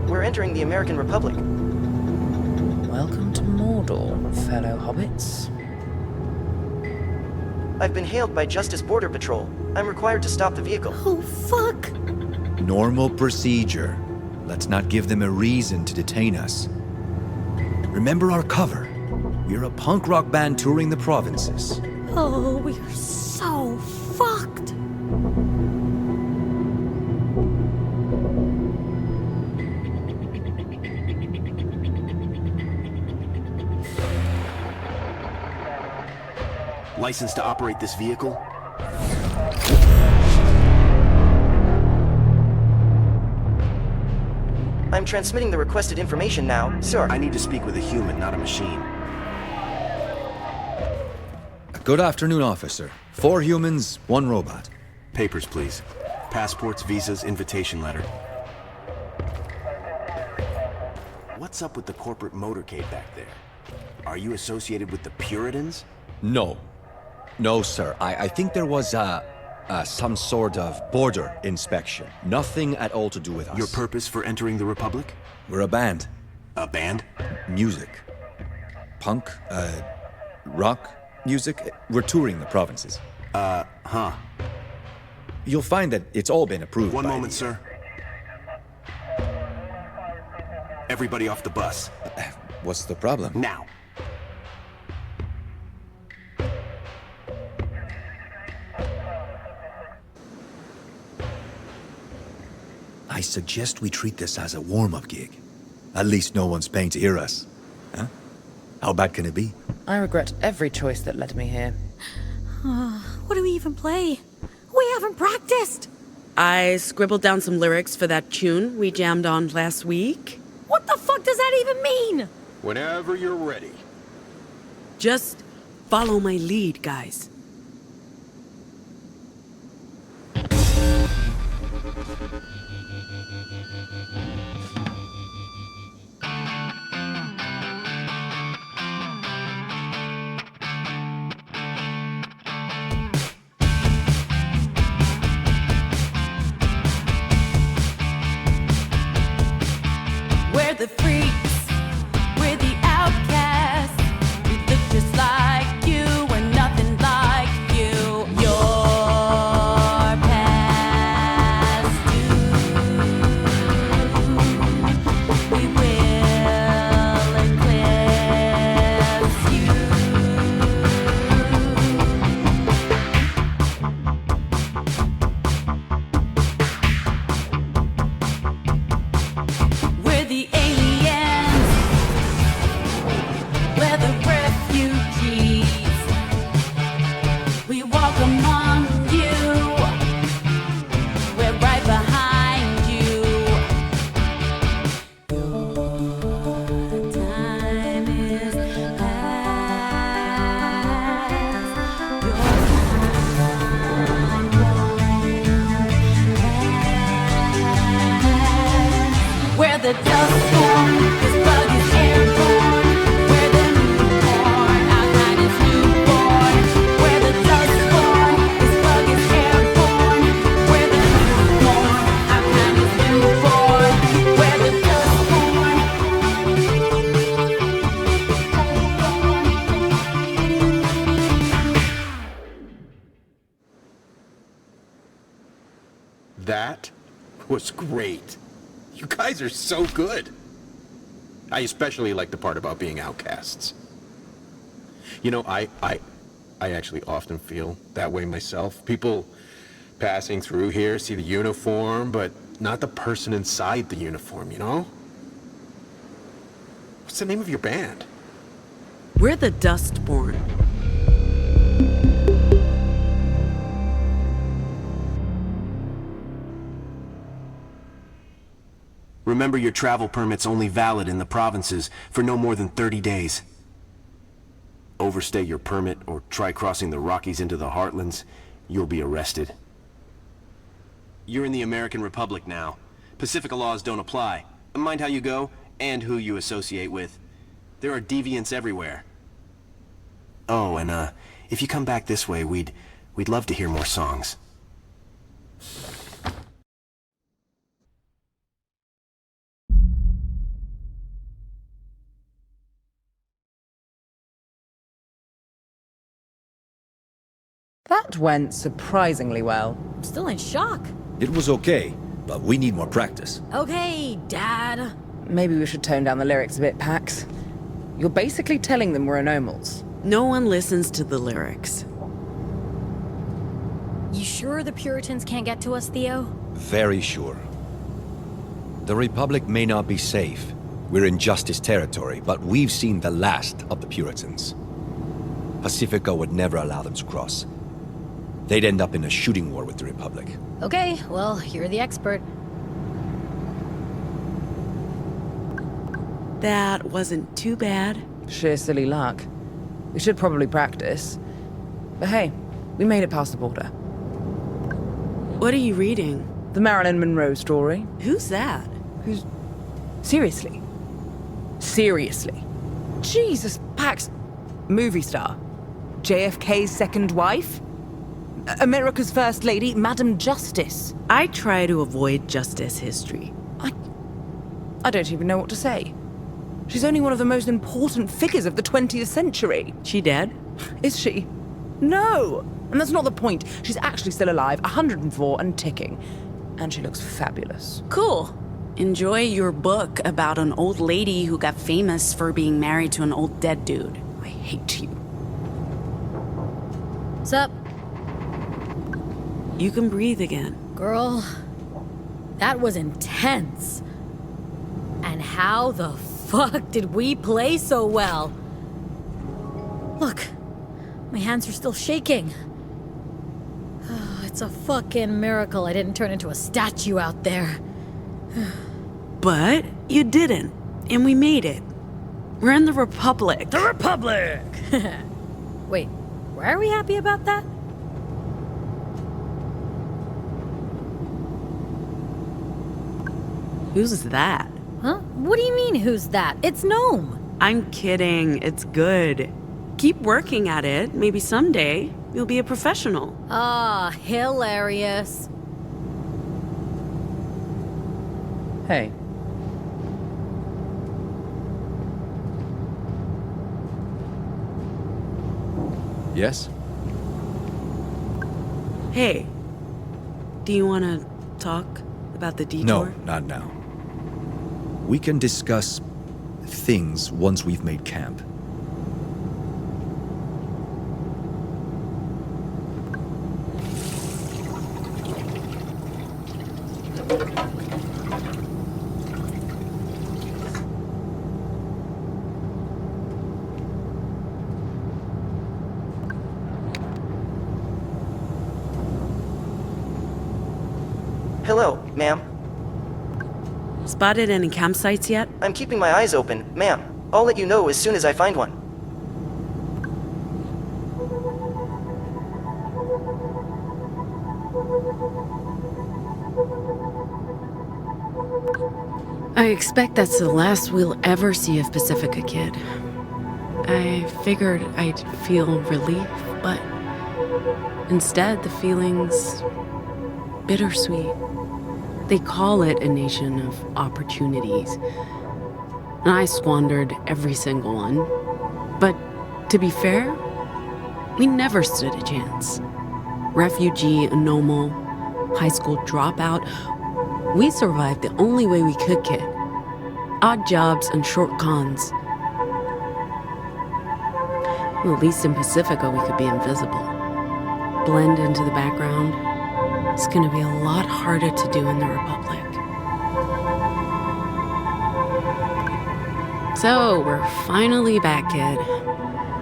We're entering the American Republic. Welcome to Mordor, fellow hobbits. I've been hailed by Justice Border Patrol. I'm required to stop the vehicle. Oh, fuck. Normal procedure. Let's not give them a reason to detain us. Remember our cover. We're a punk rock band touring the provinces. Oh, we are so fucked. License to operate this vehicle? I'm transmitting the requested information now, sir. I need to speak with a human, not a machine. A Good afternoon, officer. 4 humans, 1 robot. Papers, please. Passports, visas, invitation letter. What's up with the corporate motorcade back there? Are you associated with the Puritans? No. No, sir. I think there was some sort of border inspection. Nothing at all to do with us. Your purpose for entering the Republic? We're a band. A band? Music. Punk, rock music. We're touring the provinces. Huh. You'll find that it's all been approved. One moment, sir. Everybody off the bus. What's the problem? Now. I suggest we treat this as a warm-up gig. At least no one's paying to hear us. Huh? How bad can it be? I regret every choice that led me here. What do we even play? We haven't practiced! I scribbled down some lyrics for that tune we jammed on last week. What the fuck does that even mean? Whenever you're ready. Just follow my lead, guys. We're the freaks, we're the outcasts. We look just like you, we're nothing like you. Your past due. We will eclipse you. We're the aliens, we're the refugees. We walk among you, we're right behind you. Your time is past. Your time won't last. We're the Dustborn, this bug is airborne. We're the newborn, our kind is newborn. We're the Dustborn, this bug is airborne. We're the newborn, our kind is newborn. We're the Dustborn. That was great. You guys are so good. I especially like the part about being outcasts. You know, I actually often feel that way myself. People passing through here see the uniform, but not the person inside the uniform, you know? What's the name of your band? We're the Dustborn. Remember, your travel permit's only valid in the provinces for no more than 30 days. Overstay your permit or try crossing the Rockies into the Heartlands, you'll be arrested. You're in the American Republic now. Pacifica laws don't apply. Mind how you go and who you associate with. There are deviants everywhere. Oh, and if you come back this way, we'd love to hear more songs. That went surprisingly well. I'm still in shock. It was okay, but we need more practice. Okay, Dad. Maybe we should tone down the lyrics a bit, Pax. You're basically telling them we're anomals. No one listens to the lyrics. You sure the Puritans can't get to us, Theo? Very sure. The Republic may not be safe. We're in Justice territory, but we've seen the last of the Puritans. Pacifica would never allow them to cross. They'd end up in a shooting war with the Republic. Okay, well, you're the expert. That wasn't too bad. Sheer silly luck. We should probably practice. But hey, we made it past the border. What are you reading? The Marilyn Monroe story. Who's that? Who's... Seriously? Seriously? Jesus, Pax. Movie star. JFK's second wife? America's first lady, Madam Justice. I try to avoid justice history. I don't even know what to say. She's only one of the most important figures of the 20th century. She dead? Is she? No! And that's not the point. She's actually still alive, 104 and ticking. And she looks fabulous. Cool. Enjoy your book about an old lady who got famous for being married to an old dead dude. I hate you. Sup? You can breathe again. Girl, that was intense. And how the fuck did we play so well? Look, my hands are still shaking. It's a fucking miracle I didn't turn into a statue out there. But you didn't, and we made it. We're in the Republic. The Republic! Wait, why are we happy about that? Who's that? Huh? What do you mean, who's that? It's Gnome! I'm kidding. It's good. Keep working at it. Maybe someday you'll be a professional. Ah, hilarious. Hey. Yes? Hey, do you want to talk about the detour? No, not now. We can discuss things once we've made camp. Hello, ma'am. Spotted any campsites yet? I'm keeping my eyes open, ma'am. I'll let you know as soon as I find one. I expect that's the last we'll ever see of Pacifica, kid. I figured I'd feel relief, but instead the feeling's bittersweet. They call it a nation of opportunities, and I squandered every single one. But to be fair, we never stood a chance. Refugee, anomal, high school dropout, we survived the only way we could, kid. Odd jobs and short cons. Well, at least in Pacifica we could be invisible. Blend into the background. It's gonna be a lot harder to do in the Republic. So, we're finally back, kid.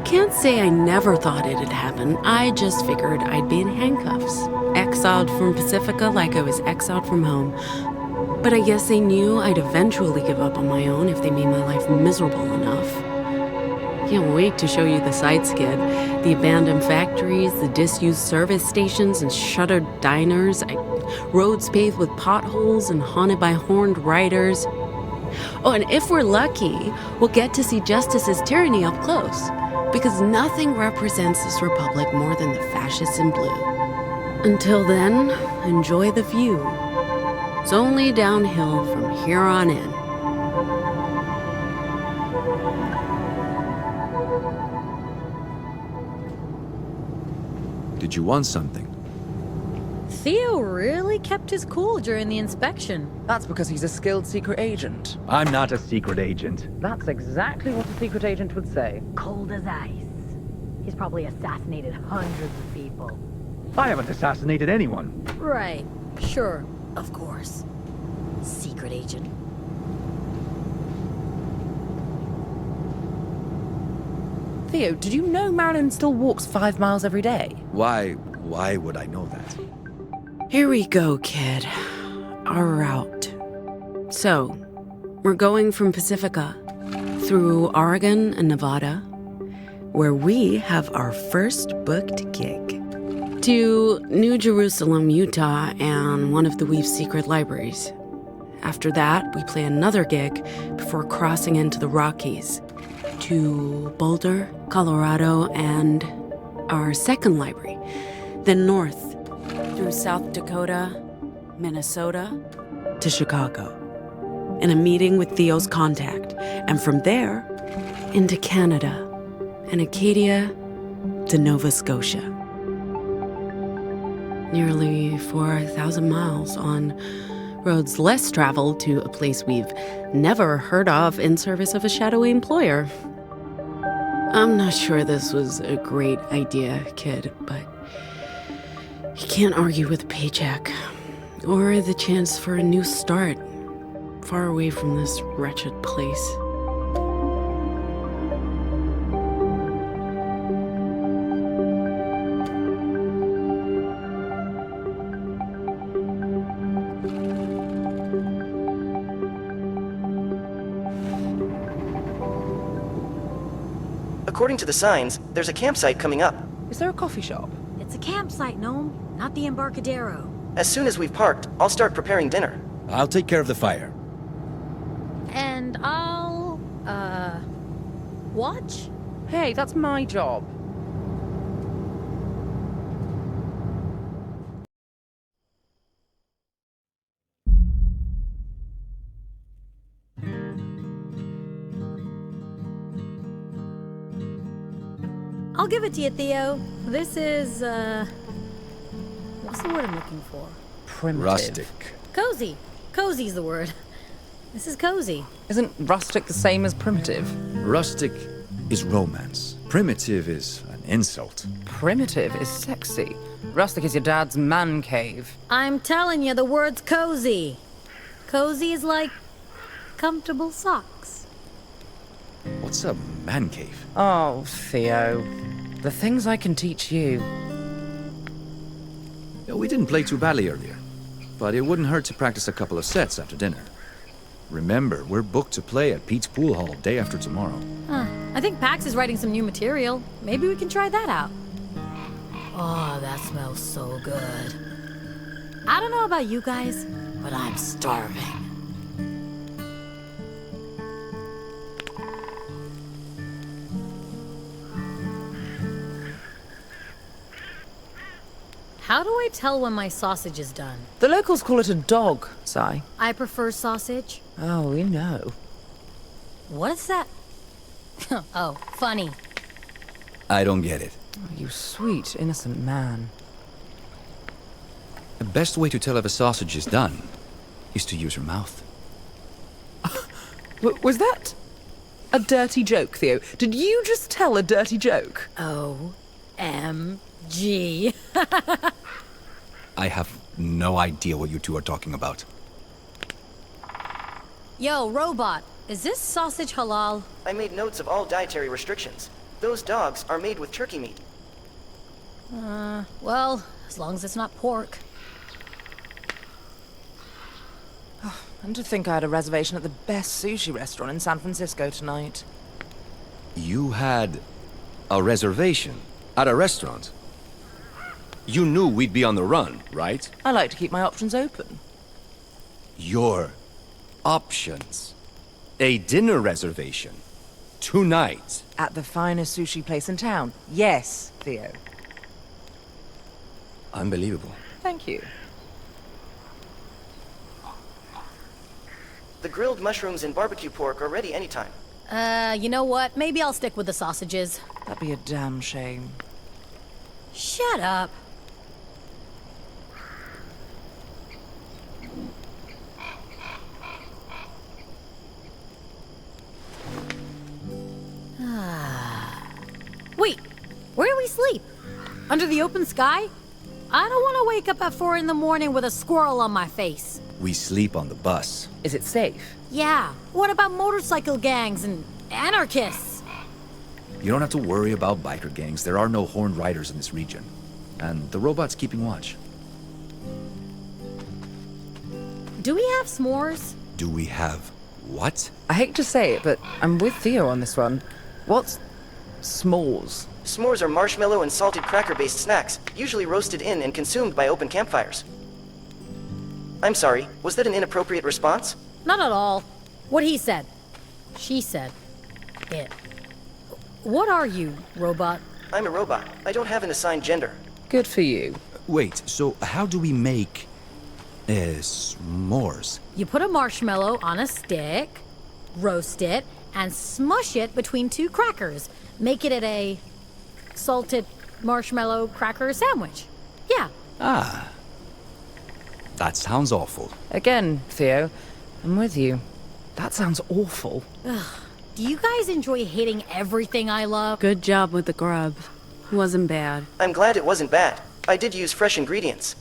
Can't say I never thought it'd happen. I just figured I'd be in handcuffs. Exiled from Pacifica like I was exiled from home. But I guess they knew I'd eventually give up on my own if they made my life miserable enough. Can't wait to show you the sights, kid. The abandoned factories, the disused service stations and shuttered diners, roads paved with potholes and haunted by horned riders. Oh, and if we're lucky, we'll get to see Justice's tyranny up close, because nothing represents this republic more than the fascists in blue. Until then, enjoy the view. It's only downhill from here on in. Did you want something? Theo really kept his cool during the inspection. That's because he's a skilled secret agent. I'm not a secret agent. That's exactly what a secret agent would say. Cold as ice. He's probably assassinated hundreds of people. I haven't assassinated anyone. Right. Sure. Of course. Secret agent. Theo, did you know Marilyn still walks 5 miles every day? Why would I know that? Here we go, kid. Our route. So, we're going from Pacifica through Oregon and Nevada. where we have our first booked gig. To New Jerusalem, Utah, and one of the Weave's secret libraries. After that, we play another gig before crossing into the Rockies. To Boulder, Colorado, and our second library. Then north, through South Dakota, Minnesota, to Chicago. In a meeting with Theo's contact. And from there, into Canada, and Acadia to Nova Scotia. Nearly 4,000 miles on roads less traveled to a place we've never heard of in service of a shadowy employer. I'm not sure this was a great idea, kid, but you can't argue with a paycheck or the chance for a new start far away from this wretched place. According to the signs, there's a campsite coming up. Is there a coffee shop? It's a campsite, Gnome, not the Embarcadero. As soon as we've parked, I'll start preparing dinner. I'll take care of the fire. And I'll, watch? Hey, that's my job. I'll give it to you, Theo. This is, what's the word I'm looking for? Primitive. Rustic. Cozy. Cozy's the word. This is cozy. Isn't rustic the same as primitive? Rustic is romance. Primitive is an insult. Primitive is sexy. Rustic is your dad's man cave. I'm telling you, the word's cozy. Cozy is like comfortable socks. What's a man cave? Oh, Theo. The things I can teach you. Yeah, we didn't play too badly earlier, but it wouldn't hurt to practice a couple of sets after dinner. Remember, we're booked to play at Pete's Pool Hall day after tomorrow. Huh. I think Pax is writing some new material. Maybe we can try that out. Oh, that smells so good. I don't know about you guys, but I'm starving. How do I tell when my sausage is done? The locals call it a dog, Si. I prefer sausage. Oh, we know. What is that? Oh, funny. I don't get it. Oh, you sweet, innocent man. The best way to tell if a sausage is done is to use your mouth. Was that a dirty joke, Theo? Did you just tell a dirty joke? OMG. I have no idea what you two are talking about. Yo, robot, is this sausage halal? I made notes of all dietary restrictions. Those dogs are made with turkey meat. Well, as long as it's not pork. And to think I had a reservation at the best sushi restaurant in San Francisco tonight. You had a reservation at a restaurant? You knew we'd be on the run, right? I like to keep my options open. Your options. A dinner reservation. Tonight. At the finest sushi place in town. Yes, Theo. Unbelievable. Thank you. The grilled mushrooms and barbecue pork are ready anytime. You know what? Maybe I'll stick with the sausages. That'd be a damn shame. Shut up. Wait, where do we sleep? Under the open sky? I don't want to wake up at 4 in the morning with a squirrel on my face. We sleep on the bus. Is it safe? Yeah, what about motorcycle gangs and anarchists? You don't have to worry about biker gangs. There are no horned riders in this region. And the robot's keeping watch. Do we have s'mores? Do we have what? I hate to say it, but I'm with Theo on this one. What's S'mores. S'mores are marshmallow and salted cracker-based snacks, usually roasted in and consumed by open campfires. I'm sorry, was that an inappropriate response? Not at all. What he said. She said. It. What are you, robot? I'm a robot. I don't have an assigned gender. Good for you. Wait, so how do we make... s'mores? You put a marshmallow on a stick, roast it, and smush it between two crackers. Make it a salted marshmallow cracker sandwich. Yeah. Ah. That sounds awful. Again, Theo, I'm with you. That sounds awful. Do you guys enjoy hating everything I love? Good job with the grub. Wasn't bad. I'm glad it wasn't bad. I did use fresh ingredients.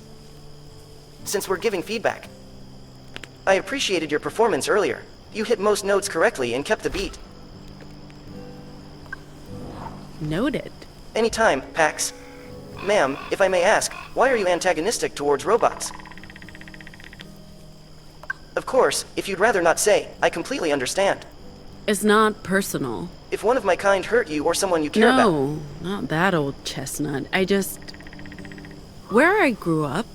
Since we're giving feedback. I appreciated your performance earlier. You hit most notes correctly and kept the beat. Noted. Anytime, Pax. Ma'am, if I may ask, why are you antagonistic towards robots? Of course, if you'd rather not say, I completely understand. It's not personal. If one of my kind hurt you or someone you care about... No, not that old chestnut. Where I grew up,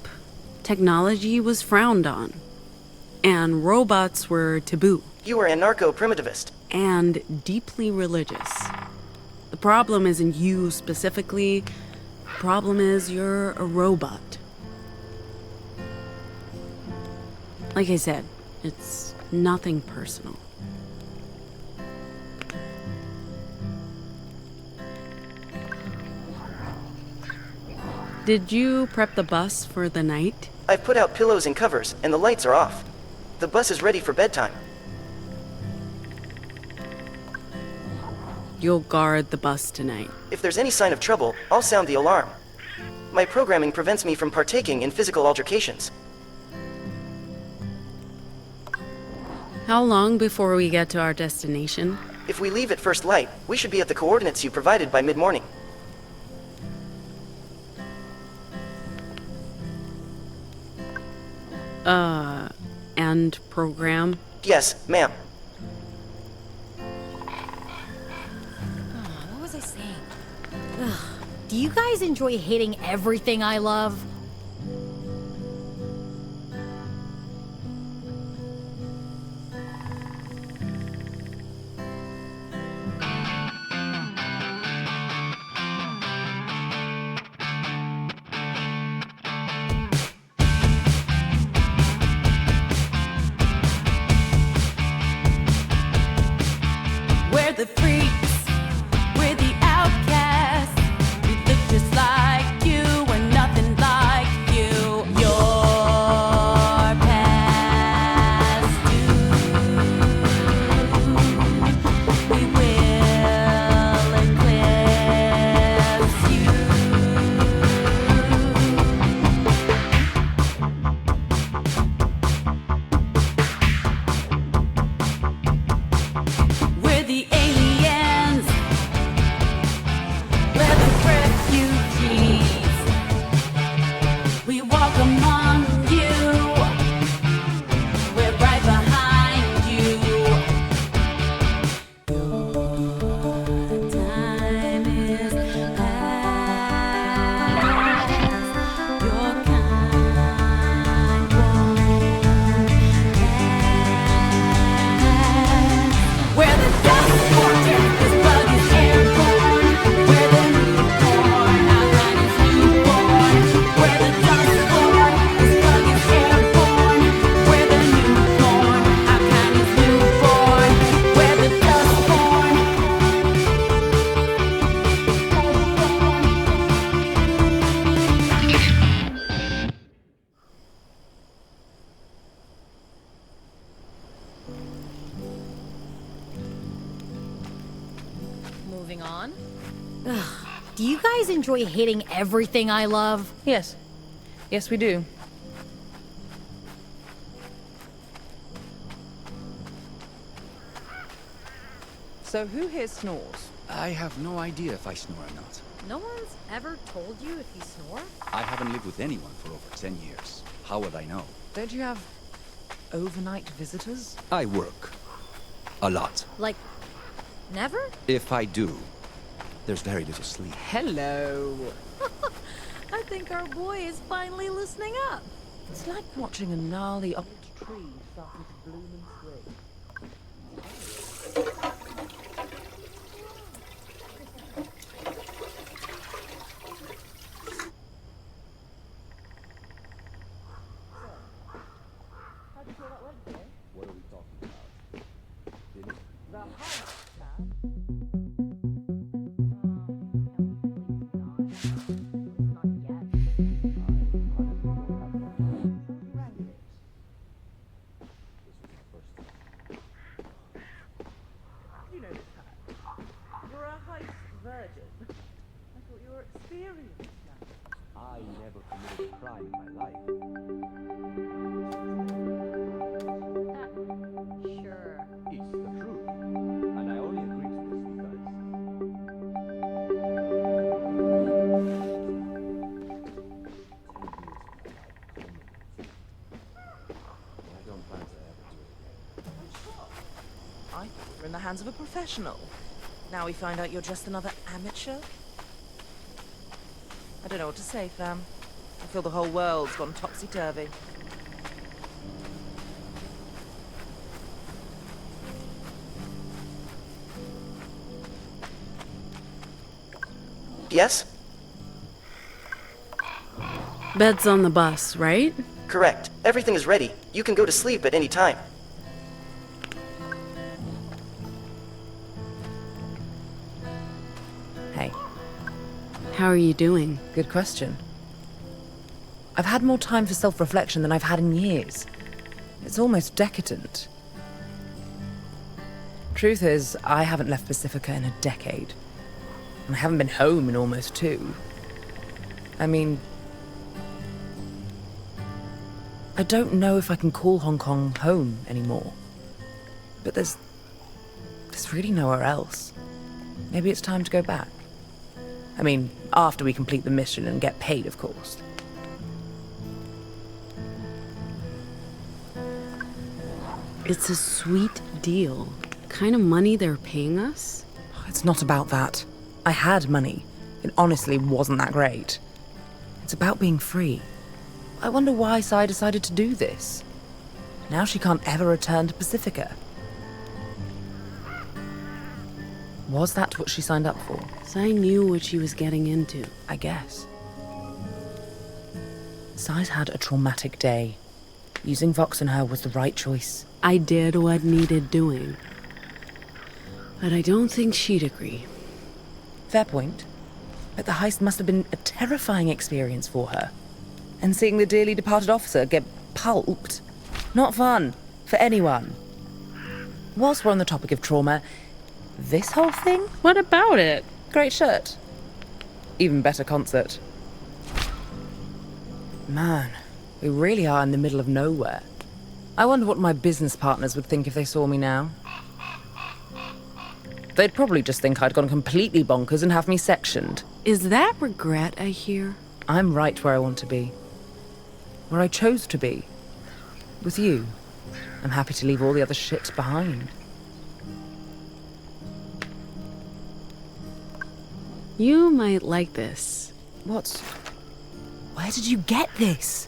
technology was frowned on. And robots were taboo. You were anarcho-primitivist. And deeply religious. The problem isn't you specifically. The problem is you're a robot. Like I said, it's nothing personal. Did you prep the bus for the night? I've put out pillows and covers, and the lights are off. The bus is ready for bedtime. You'll guard the bus tonight. If there's any sign of trouble, I'll sound the alarm. My programming prevents me from partaking in physical altercations. How long before we get to our destination? If we leave at first light, we should be at the coordinates you provided by mid-morning. And program? Yes, ma'am. What was I saying? Do you guys enjoy hating everything I love? We're the freaks, we're the outcasts. We look just like you, we're nothing like you. Your past due. We will eclipse you. We're the aliens. We're the refugees. We walk among you. We're right behind you. Your time is past. Your kind won't last. We're the Dustborn. This bug is airborne. We're the newborn. Our kind is newborn. We're the Dustborn. This bug is airborne. We're the newborn. Our kind is newborn. We're the Dustborn. Moving on. Do you guys enjoy hating everything I love? Yes. Yes, we do. So who here snores? I have no idea if I snore or not. No one's ever told you if you snore? I haven't lived with anyone for over 10 years. How would I know? Don't you have overnight visitors? I work. A lot. Like, never? If I do, There's very little sleep. Hello. I think our boy is finally loosening up. It's like watching a gnarly old tree starting to bloom and spring. What are we talking about? Dinner? The heart, man. You know this time. You're a heist virgin. I thought you were experienced now. I never committed a crime in my life. Sure. It's the truth. And I only agree to this because... I don't plan to ever do it again. I thought you were in the hands of a professional. Now we find out you're just another amateur? I don't know what to say, fam. I feel the whole world's gone topsy-turvy. Yes? Bed's on the bus, right? Correct. Everything is ready. You can go to sleep at any time. Hey, How are you doing? good question. I've had more time for self-reflection than I've had in years. It's almost decadent. Truth is, I haven't left Pacifica in a decade. And I haven't been home in almost 2. I mean, I don't know if I can call Hong Kong home anymore. But there's really nowhere else. Maybe it's time to go back. I mean, after we complete the mission and get paid, of course. It's a sweet deal. Kind of money they're paying us? It's not about that. I had money. It honestly wasn't that great. It's about being free. I wonder why Sai decided to do this. Now she can't ever return to Pacifica. Was that what she signed up for? Sai knew what she was getting into. I guess. Sai's had a traumatic day. Using Vox and her was the right choice. I did what needed doing. But I don't think she'd agree. Fair point. But the heist must have been a terrifying experience for her. And seeing the dearly departed officer get pulped, not fun for anyone. Whilst we're on the topic of trauma, this whole thing? What about it? Great shirt. Even better concert. Man, we really are in the middle of nowhere. I wonder what my business partners would think if they saw me now. They'd probably just think I'd gone completely bonkers and have me sectioned. Is that regret I hear? I'm right where I want to be. Where I chose to be. With you. I'm happy to leave all the other shit behind. You might like this. Where did you get this?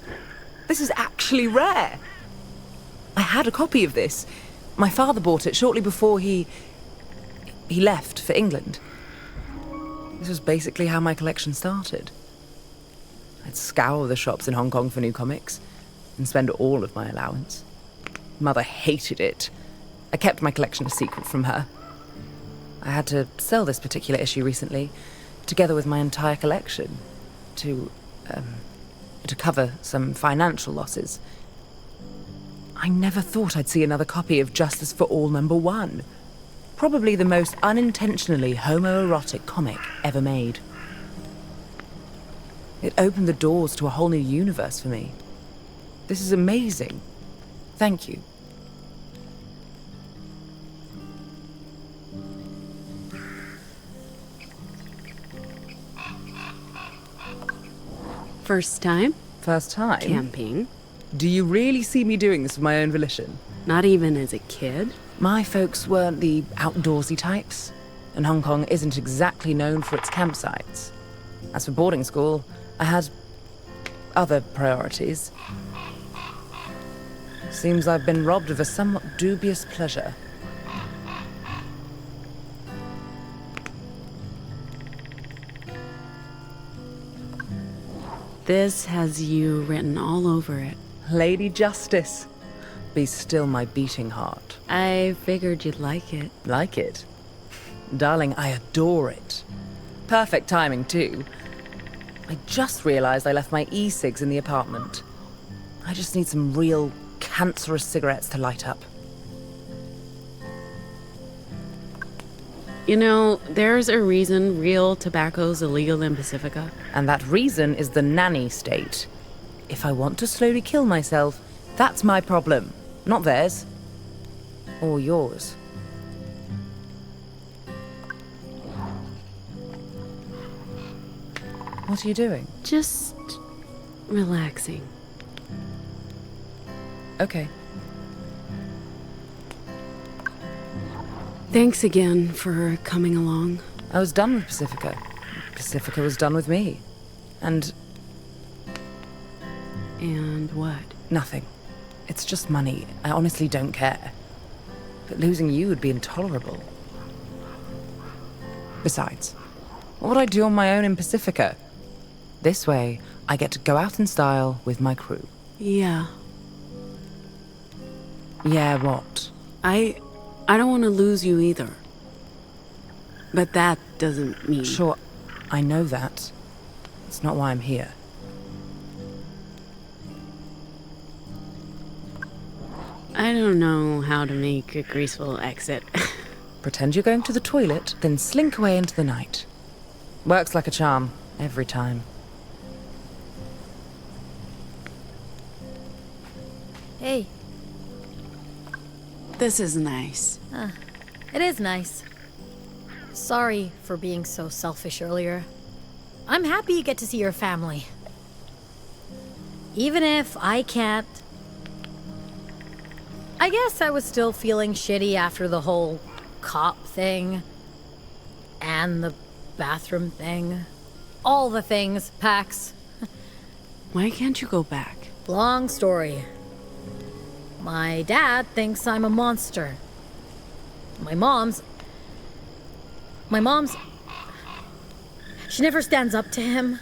This is actually rare. I had a copy of this. My father bought it shortly before he left for England. This was basically how my collection started. I'd scour the shops in Hong Kong for new comics and spend all of my allowance. Mother hated it. I kept my collection a secret from her. I had to sell this particular issue recently, together with my entire collection, to cover some financial losses. I never thought I'd see another copy of Justice for All #1. Probably the most unintentionally homoerotic comic ever made. It opened the doors to a whole new universe for me. This is amazing. Thank you. First time? First time? Camping. Do you really see me doing this of my own volition? Not even as a kid? My folks weren't the outdoorsy types. and Hong Kong isn't exactly known for its campsites. As for boarding school, I had other priorities. Seems I've been robbed of a somewhat dubious pleasure. This has you written all over it. Lady Justice, be still my beating heart. I figured you'd like it. Like it? Darling, I adore it. Perfect timing, too. I just realized I left my e-cigs in the apartment. I just need some real cancerous cigarettes to light up. You know, there's a reason real tobacco's illegal in Pacifica. And that reason is the nanny state. If I want to slowly kill myself, that's my problem, not theirs. Or yours. What are you doing? Just relaxing. Okay. Thanks again for coming along. I was done with Pacifica. Pacifica was done with me. And what? Nothing. It's just money. I honestly don't care. But losing you would be intolerable. Besides, what would I do on my own in Pacifica? This way, I get to go out in style with my crew. Yeah. Yeah, what? I don't want to lose you either. But that doesn't mean... Sure, I know that. It's not why I'm here. I don't know how to make a graceful exit. Pretend you're going to the toilet, then slink away into the night. Works like a charm, every time. Hey. This is nice. It is nice. Sorry for being so selfish earlier. I'm happy you get to see your family. Even if I can't. I guess I was still feeling shitty after the whole cop thing. And the bathroom thing. All the things, Pax. Why can't you go back? Long story. My dad thinks I'm a monster. My mom's... She never stands up to him.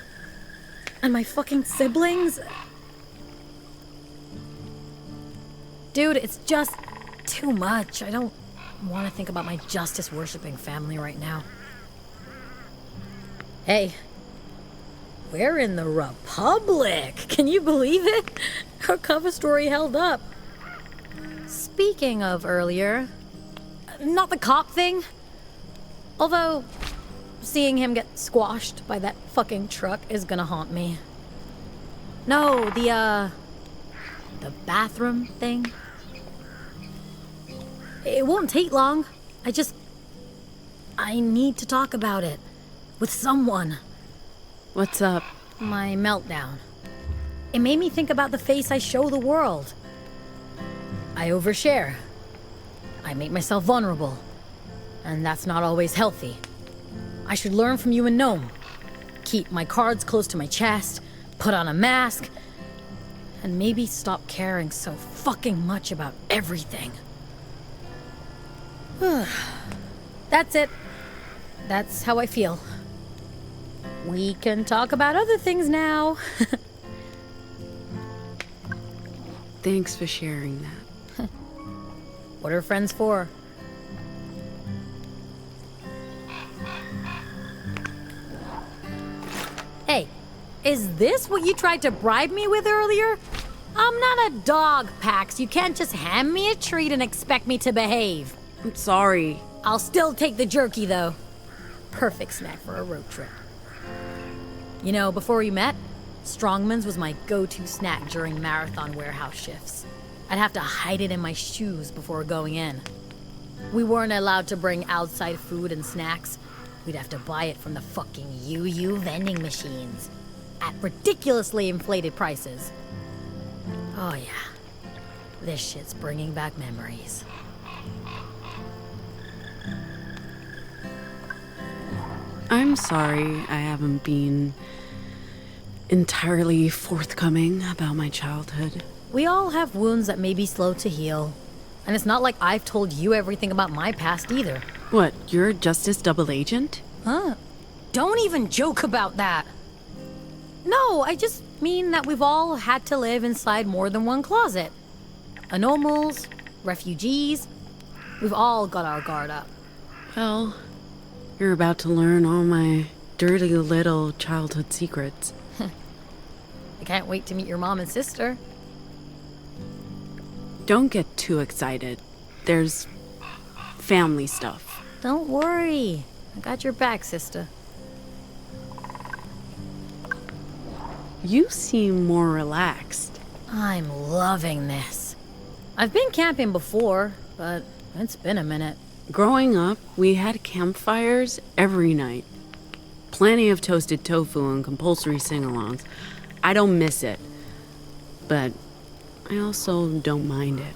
And my fucking siblings... Dude, it's just too much. I don't want to think about my justice-worshipping family right now. Hey. We're in the Republic. Can you believe it? Our cover story held up. Speaking of earlier, not the cop thing. Although, seeing him get squashed by that fucking truck is gonna haunt me. No, the bathroom thing. It won't take long. I need to talk about it. With someone. What's up? My meltdown. It made me think about the face I show the world. I overshare. I make myself vulnerable. And that's not always healthy. I should learn from you and Gnome. Keep my cards close to my chest, put on a mask, and maybe stop caring so fucking much about everything. That's it. That's how I feel. We can talk about other things now. Thanks for sharing that. What are friends for? Hey, is this what you tried to bribe me with earlier? I'm not a dog, Pax. You can't just hand me a treat and expect me to behave. I'm sorry. I'll still take the jerky, though. Perfect snack for a road trip. You know, before we met, Strongman's was my go-to snack during marathon warehouse shifts. I'd have to hide it in my shoes before going in. We weren't allowed to bring outside food and snacks. We'd have to buy it from the fucking UU vending machines at ridiculously inflated prices. Oh yeah, this shit's bringing back memories. I'm sorry I haven't been entirely forthcoming about my childhood. We all have wounds that may be slow to heal. And it's not like I've told you everything about my past either. What, you're a Justice double agent? Huh? Don't even joke about that. No, I just mean that we've all had to live inside more than one closet. Anomals, refugees, we've all got our guard up. Well, you're about to learn all my dirty little childhood secrets. I can't wait to meet your mom and sister. Don't get too excited. There's family stuff. Don't worry. I got your back, sister. You seem more relaxed. I'm loving this. I've been camping before, but it's been a minute. Growing up, we had campfires every night. Plenty of toasted tofu and compulsory sing-alongs. I don't miss it, but I also don't mind it.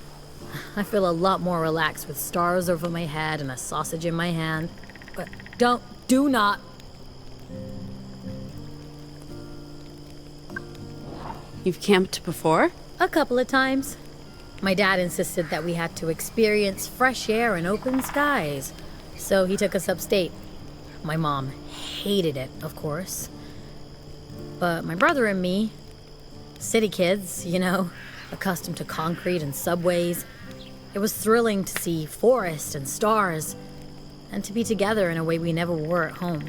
I feel a lot more relaxed with stars over my head and a sausage in my hand. But do not. You've camped before? A couple of times. My dad insisted that we had to experience fresh air and open skies, so he took us upstate. My mom hated it, of course. But my brother and me, city kids, you know, accustomed to concrete and subways, it was thrilling to see forest and stars, and to be together in a way we never were at home.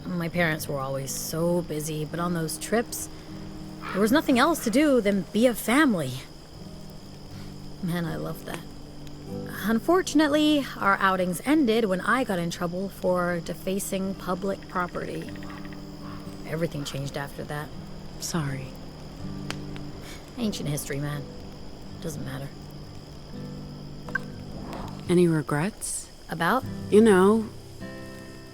My parents were always so busy, but on those trips, there was nothing else to do than be a family. Man, I love that. Unfortunately, our outings ended when I got in trouble for defacing public property. Everything changed after that. Sorry. Ancient history, man. Doesn't matter. Any regrets? About? You know,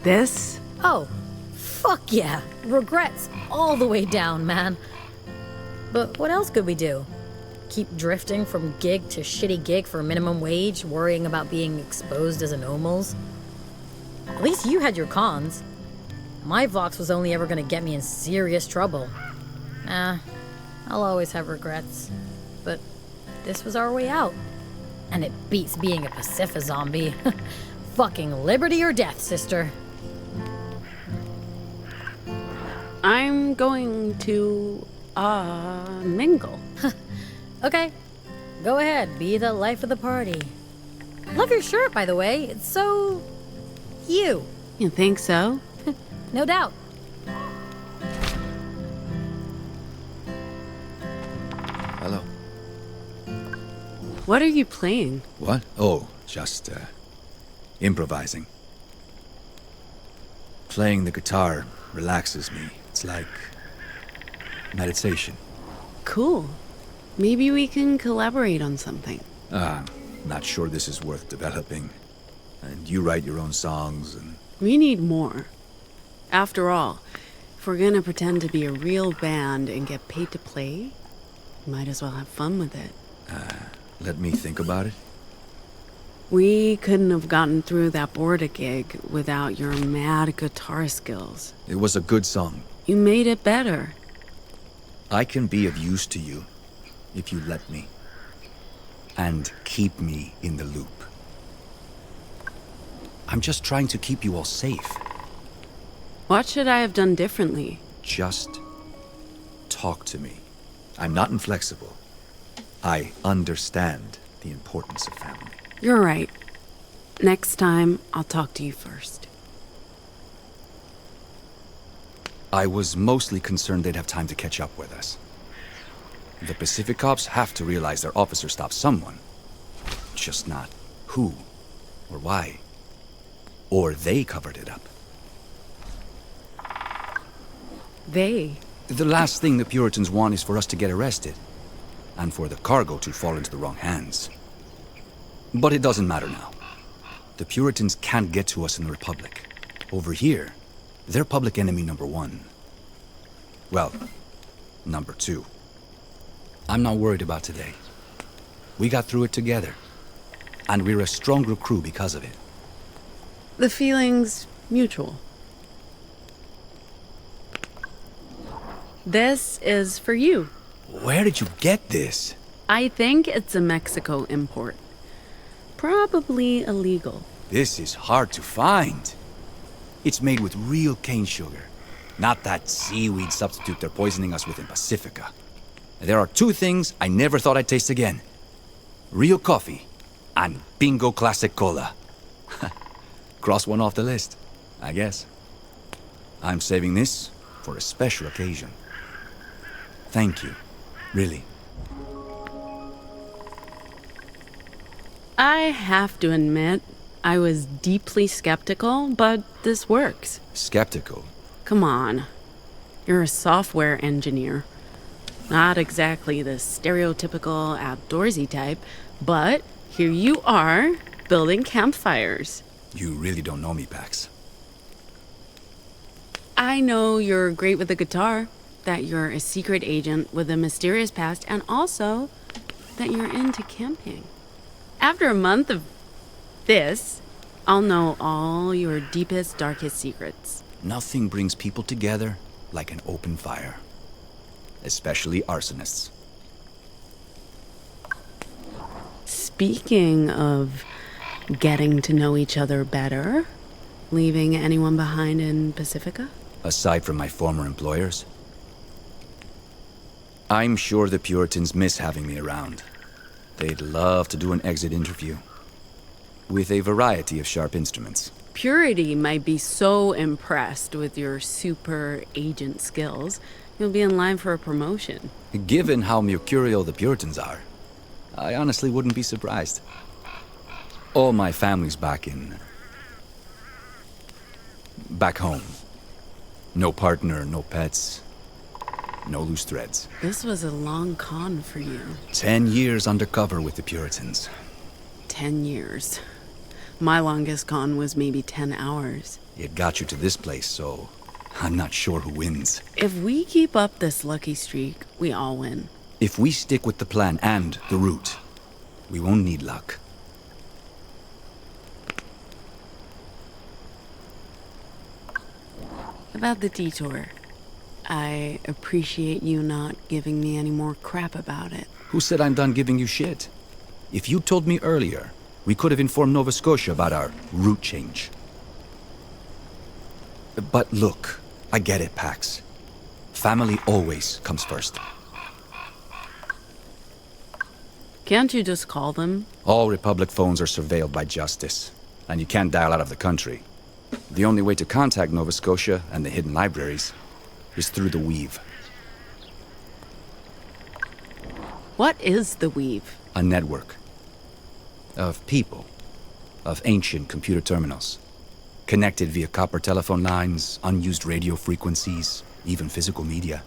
this? Oh, fuck yeah. Regrets all the way down, man. But what else could we do? Keep drifting from gig to shitty gig for minimum wage, worrying about being exposed as anomals? At least you had your cons. My Vox was only ever gonna get me in serious trouble. I'll always have regrets. But this was our way out. And it beats being a Pacific zombie. Fucking liberty or death, sister. I'm going to, mingle. Okay, go ahead, be the life of the party. Love your shirt, by the way. It's so... you. You think so? No doubt. Hello. What are you playing? What? Oh, just, improvising. Playing the guitar relaxes me. It's like meditation. Cool. Maybe we can collaborate on something. Not sure this is worth developing. And you write your own songs and... We need more. After all, if we're gonna pretend to be a real band and get paid to play, might as well have fun with it. Let me think about it. We couldn't have gotten through that Borda gig without your mad guitar skills. It was a good song. You made it better. I can be of use to you, if you let me. And keep me in the loop. I'm just trying to keep you all safe. What should I have done differently? Just talk to me. I'm not inflexible. I understand the importance of family. You're right. Next time, I'll talk to you first. I was mostly concerned they'd have time to catch up with us. The Pacific cops have to realize their officer stopped someone. Just not who or why. Or they covered it up. They? The last thing the Puritans want is for us to get arrested. And for the cargo to fall into the wrong hands. But it doesn't matter now. The Puritans can't get to us in the Republic. Over here, they're public enemy number 1. Well, number 2. I'm not worried about today. We got through it together. And we're a stronger crew because of it. The feeling's mutual. This is for you. Where did you get this? I think it's a Mexico import. Probably illegal. This is hard to find. It's made with real cane sugar, not that seaweed substitute they're poisoning us with in Pacifica. There are two things I never thought I'd taste again. Real coffee and Bingo Classic Cola. Cross one off the list, I guess. I'm saving this for a special occasion. Thank you, really. I have to admit, I was deeply skeptical, but this works. Skeptical? Come on. You're a software engineer. Not exactly the stereotypical outdoorsy type, but here you are, building campfires. You really don't know me, Pax. I know you're great with the guitar, that you're a secret agent with a mysterious past, and also that you're into camping. After a month of this, I'll know all your deepest, darkest secrets. Nothing brings people together like an open fire. Especially arsonists. Speaking of getting to know each other better, leaving anyone behind in Pacifica? Aside from my former employers? I'm sure the Puritans miss having me around. They'd love to do an exit interview. With a variety of sharp instruments. Purity might be so impressed with your super agent skills, you'll be in line for a promotion. Given how mercurial the Puritans are, I honestly wouldn't be surprised. All my family's back home. No partner, no pets, no loose threads. This was a long con for you. 10 years undercover with the Puritans. 10 years. My longest con was maybe 10 hours. It got you to this place, so I'm not sure who wins. If we keep up this lucky streak, we all win. If we stick with the plan and the route, we won't need luck. About the detour, I appreciate you not giving me any more crap about it. Who said I'm done giving you shit? If you told me earlier, we could have informed Nova Scotia about our route change. But look, I get it, Pax. Family always comes first. Can't you just call them? All Republic phones are surveilled by justice, and you can't dial out of the country. The only way to contact Nova Scotia and the hidden libraries is through the Weave. What is the Weave? A network. Of people. Of ancient computer terminals. Connected via copper telephone lines, unused radio frequencies, even physical media.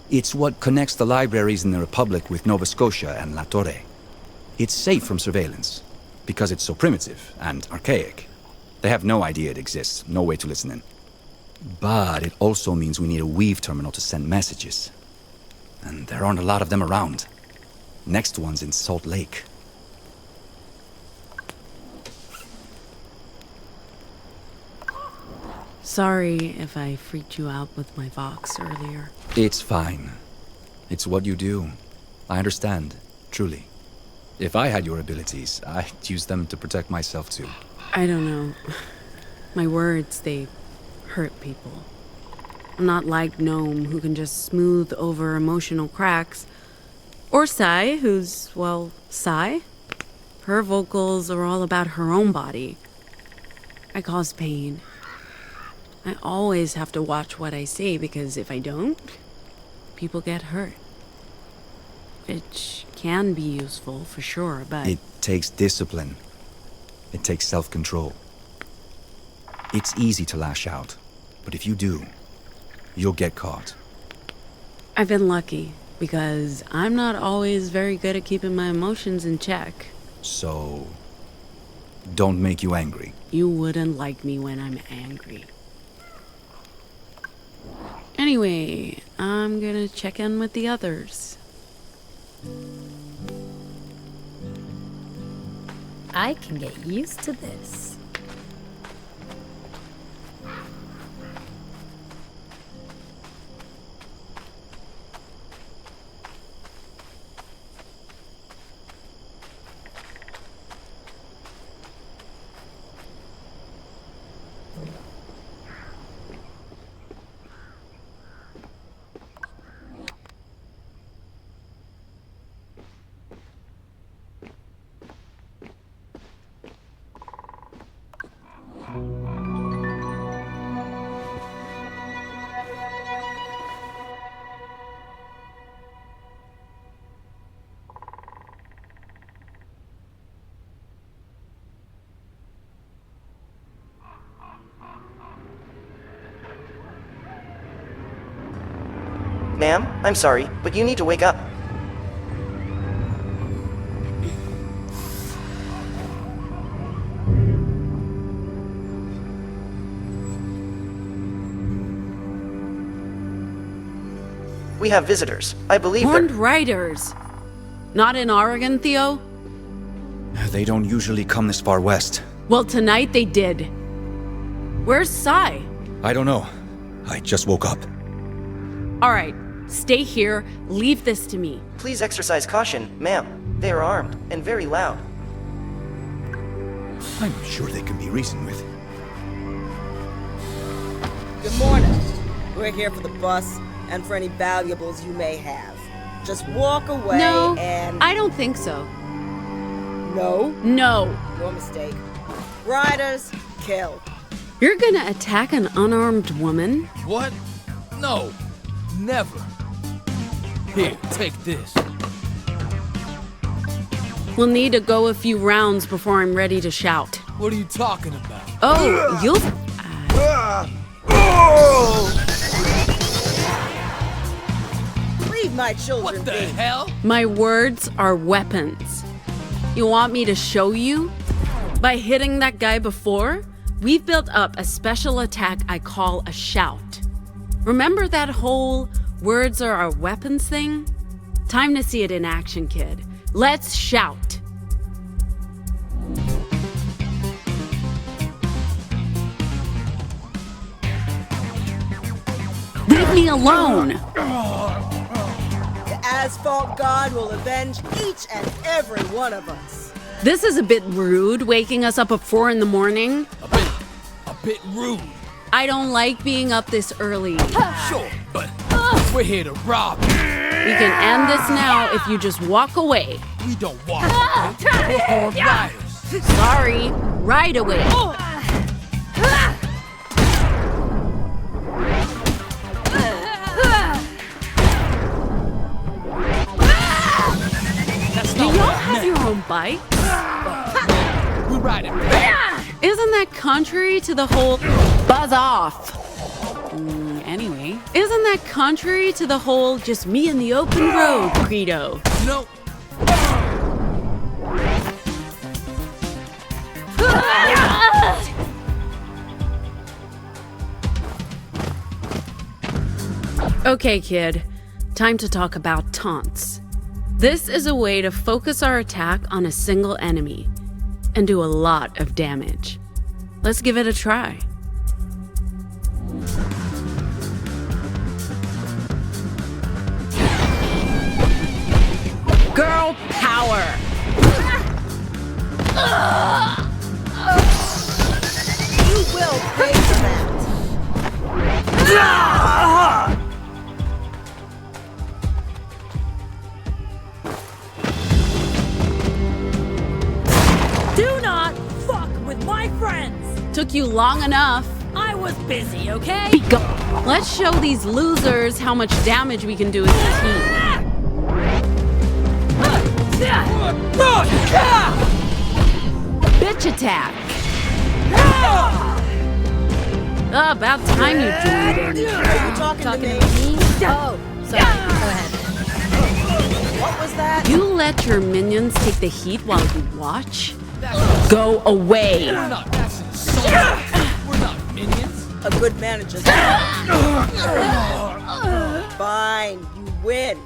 It's what connects the libraries in the Republic with Nova Scotia and La Torre. It's safe from surveillance, because it's so primitive and archaic. They have no idea it exists, no way to listen in. But it also means we need a Weave terminal to send messages. And there aren't a lot of them around. Next one's in Salt Lake. Sorry if I freaked you out with my Vox earlier. It's fine. It's what you do. I understand, truly. If I had your abilities, I'd use them to protect myself too. I don't know. My words, they hurt people. I'm not like Gnome, who can just smooth over emotional cracks. Or Sai, who's, well, Sai. Her vocals are all about her own body. I cause pain. I always have to watch what I say, because if I don't, people get hurt. Which can be useful, for sure, but... It takes discipline. It takes self-control. It's easy to lash out, but if you do, you'll get caught. I've been lucky, because I'm not always very good at keeping my emotions in check. So, don't make you angry. You wouldn't like me when I'm angry. Anyway, I'm gonna check in with the others. I can get used to this. Ma'am, I'm sorry, but you need to wake up. We have visitors. I believe Horned they're... riders. Not in Oregon, Theo? They don't usually come this far west. Well, tonight they did. Where's Sai? I don't know. I just woke up. All right, stay here. Leave this to me. Please exercise caution, ma'am. They are armed and very loud. I'm sure they can be reasoned with. Good morning. We're here for the bus and for any valuables you may have. Just walk away No, and... I don't think so. No? No. Your mistake. Riders, kill. You're gonna attack an unarmed woman? What? No. Never. Here, take this. We'll need to go a few rounds before I'm ready to shout. What are you talking about? Oh, you'll... Leave my children What the be. hell? My words are weapons. You want me to show you? By hitting that guy before, we've built up a special attack I call a shout. Remember that whole words are our weapons thing? Time to see it in action, kid. Let's shout. Leave me alone! The asphalt god will avenge each and every one of us. This is a bit rude, waking us up at 4 in the morning. A bit rude. I don't like being up this early. Sure, but we're here to rob. We can end this now if you just walk away. We don't walk. We're horned riders. Sorry, right away. Do y'all have your own bike? We ride it. Isn't that contrary to the whole buzz off? Anyway, isn't that contrary to the whole just me in the open road credo? No. Okay, kid. Time to talk about taunts. This is a way to focus our attack on a single enemy and do a lot of damage. Let's give it a try. Girl power! You will pay for that. Do not fuck with my friends! Took you long enough. I was busy, okay? Let's show these losers how much damage we can do as a team. Bitch attack! About time you joined in. Are you talking to me? Oh, sorry. Go ahead. What was that? You let your minions take the heat while you watch? Go away! We're not. That's insulting. We're not minions. A good manager. Fine, you win.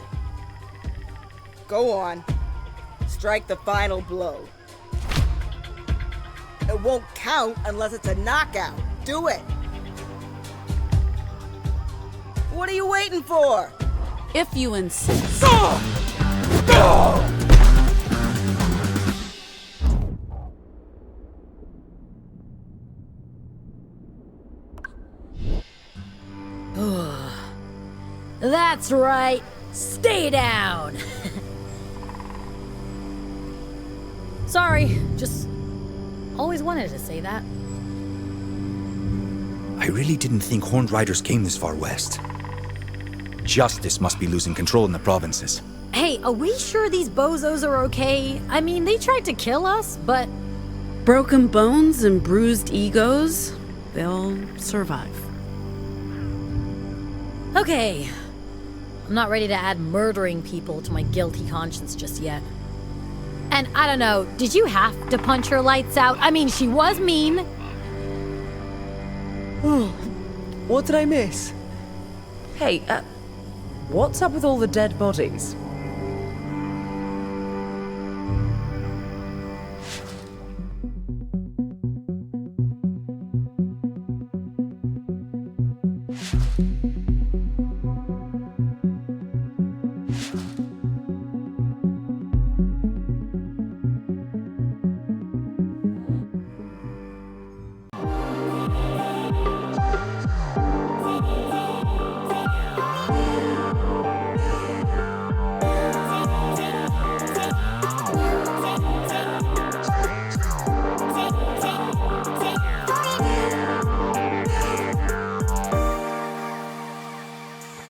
Go on. Strike the final blow. It won't count unless it's a knockout. Do it. What are you waiting for? If you insist. That's right. Stay down. Sorry, just always wanted to say that. I really didn't think Horned Riders came this far west. Justice must be losing control in the provinces. Hey, are we sure these bozos are okay? I mean, they tried to kill us, but... Broken bones and bruised egos, they'll survive. Okay. I'm not ready to add murdering people to my guilty conscience just yet. And I don't know, did you have to punch her lights out? I mean, she was mean. What did I miss? Hey, what's up with all the dead bodies?